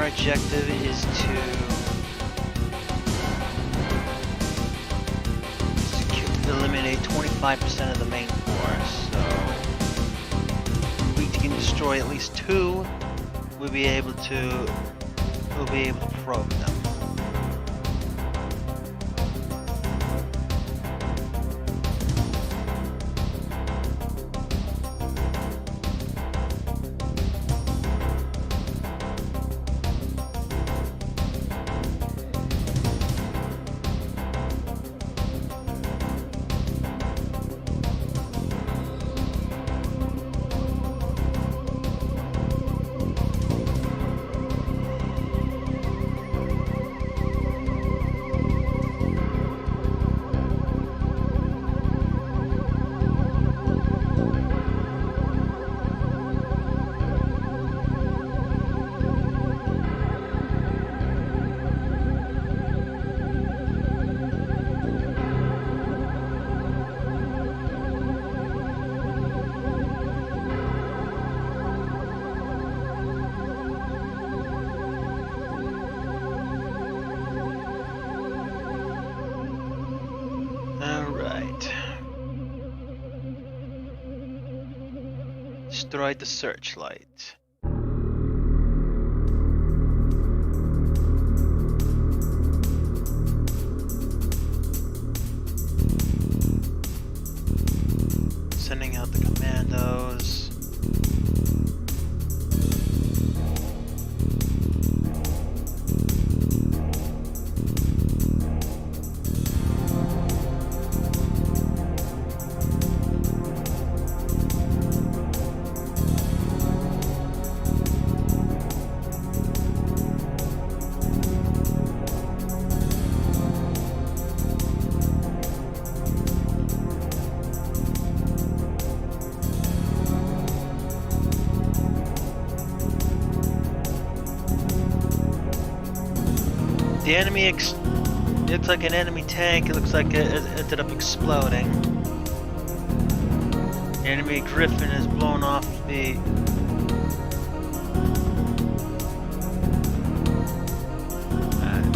our objective is to eliminate 25% of the main force. So if we can destroy at least 2, we'll be able to probe them. Destroyed the searchlight. Sending out the commandos. The enemy looks like an enemy tank. It looks like it ended up exploding. The enemy Griffin is blown off the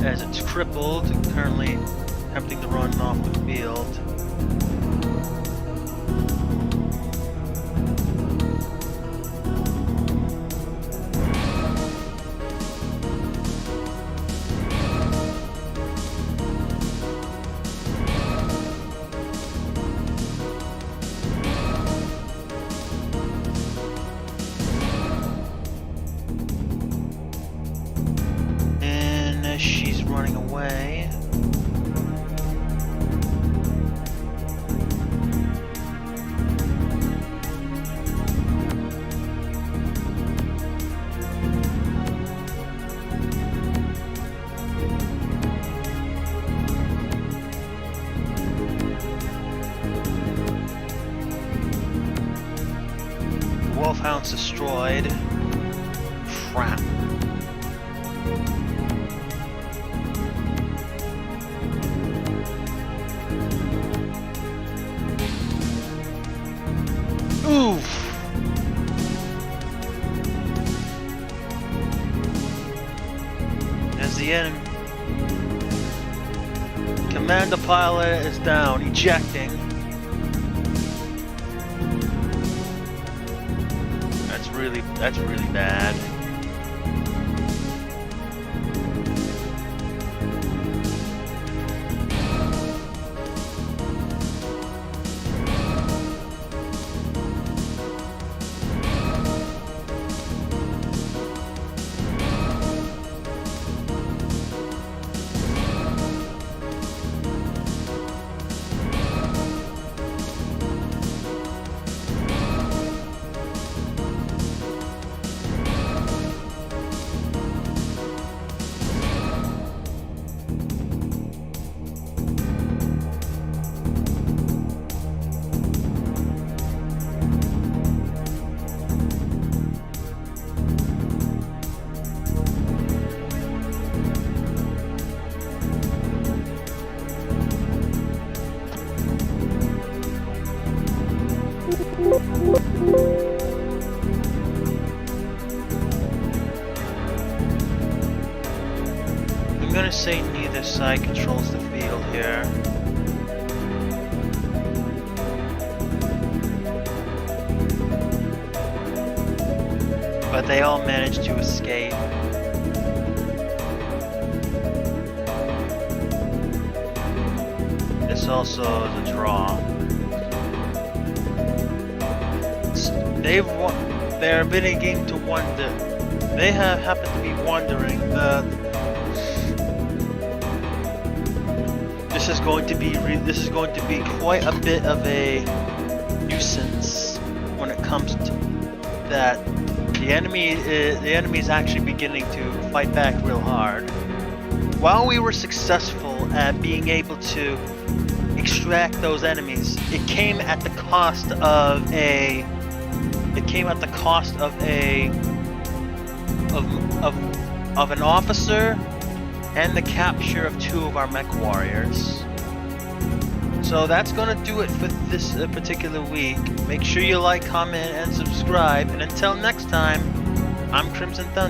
as it's crippled, currently attempting to run off the field. She's running away. Wolfhound's destroyed. Crap. Oof! There's the enemy. Commander pilot is down, ejecting. That's really bad. say neither side controls the field here. But they all managed to escape. This also is a draw. They're beginning to wonder. They have happened to be wondering that this is going to be quite a bit of a nuisance when it comes to that. The enemy is actually beginning to fight back real hard. While we were successful at being able to extract those enemies, it came at the cost of an officer and the capture of 2 of our mech warriors. So that's gonna do it for this particular week. Make sure you like, comment, and subscribe. And until next time, I'm Crimson Thunder.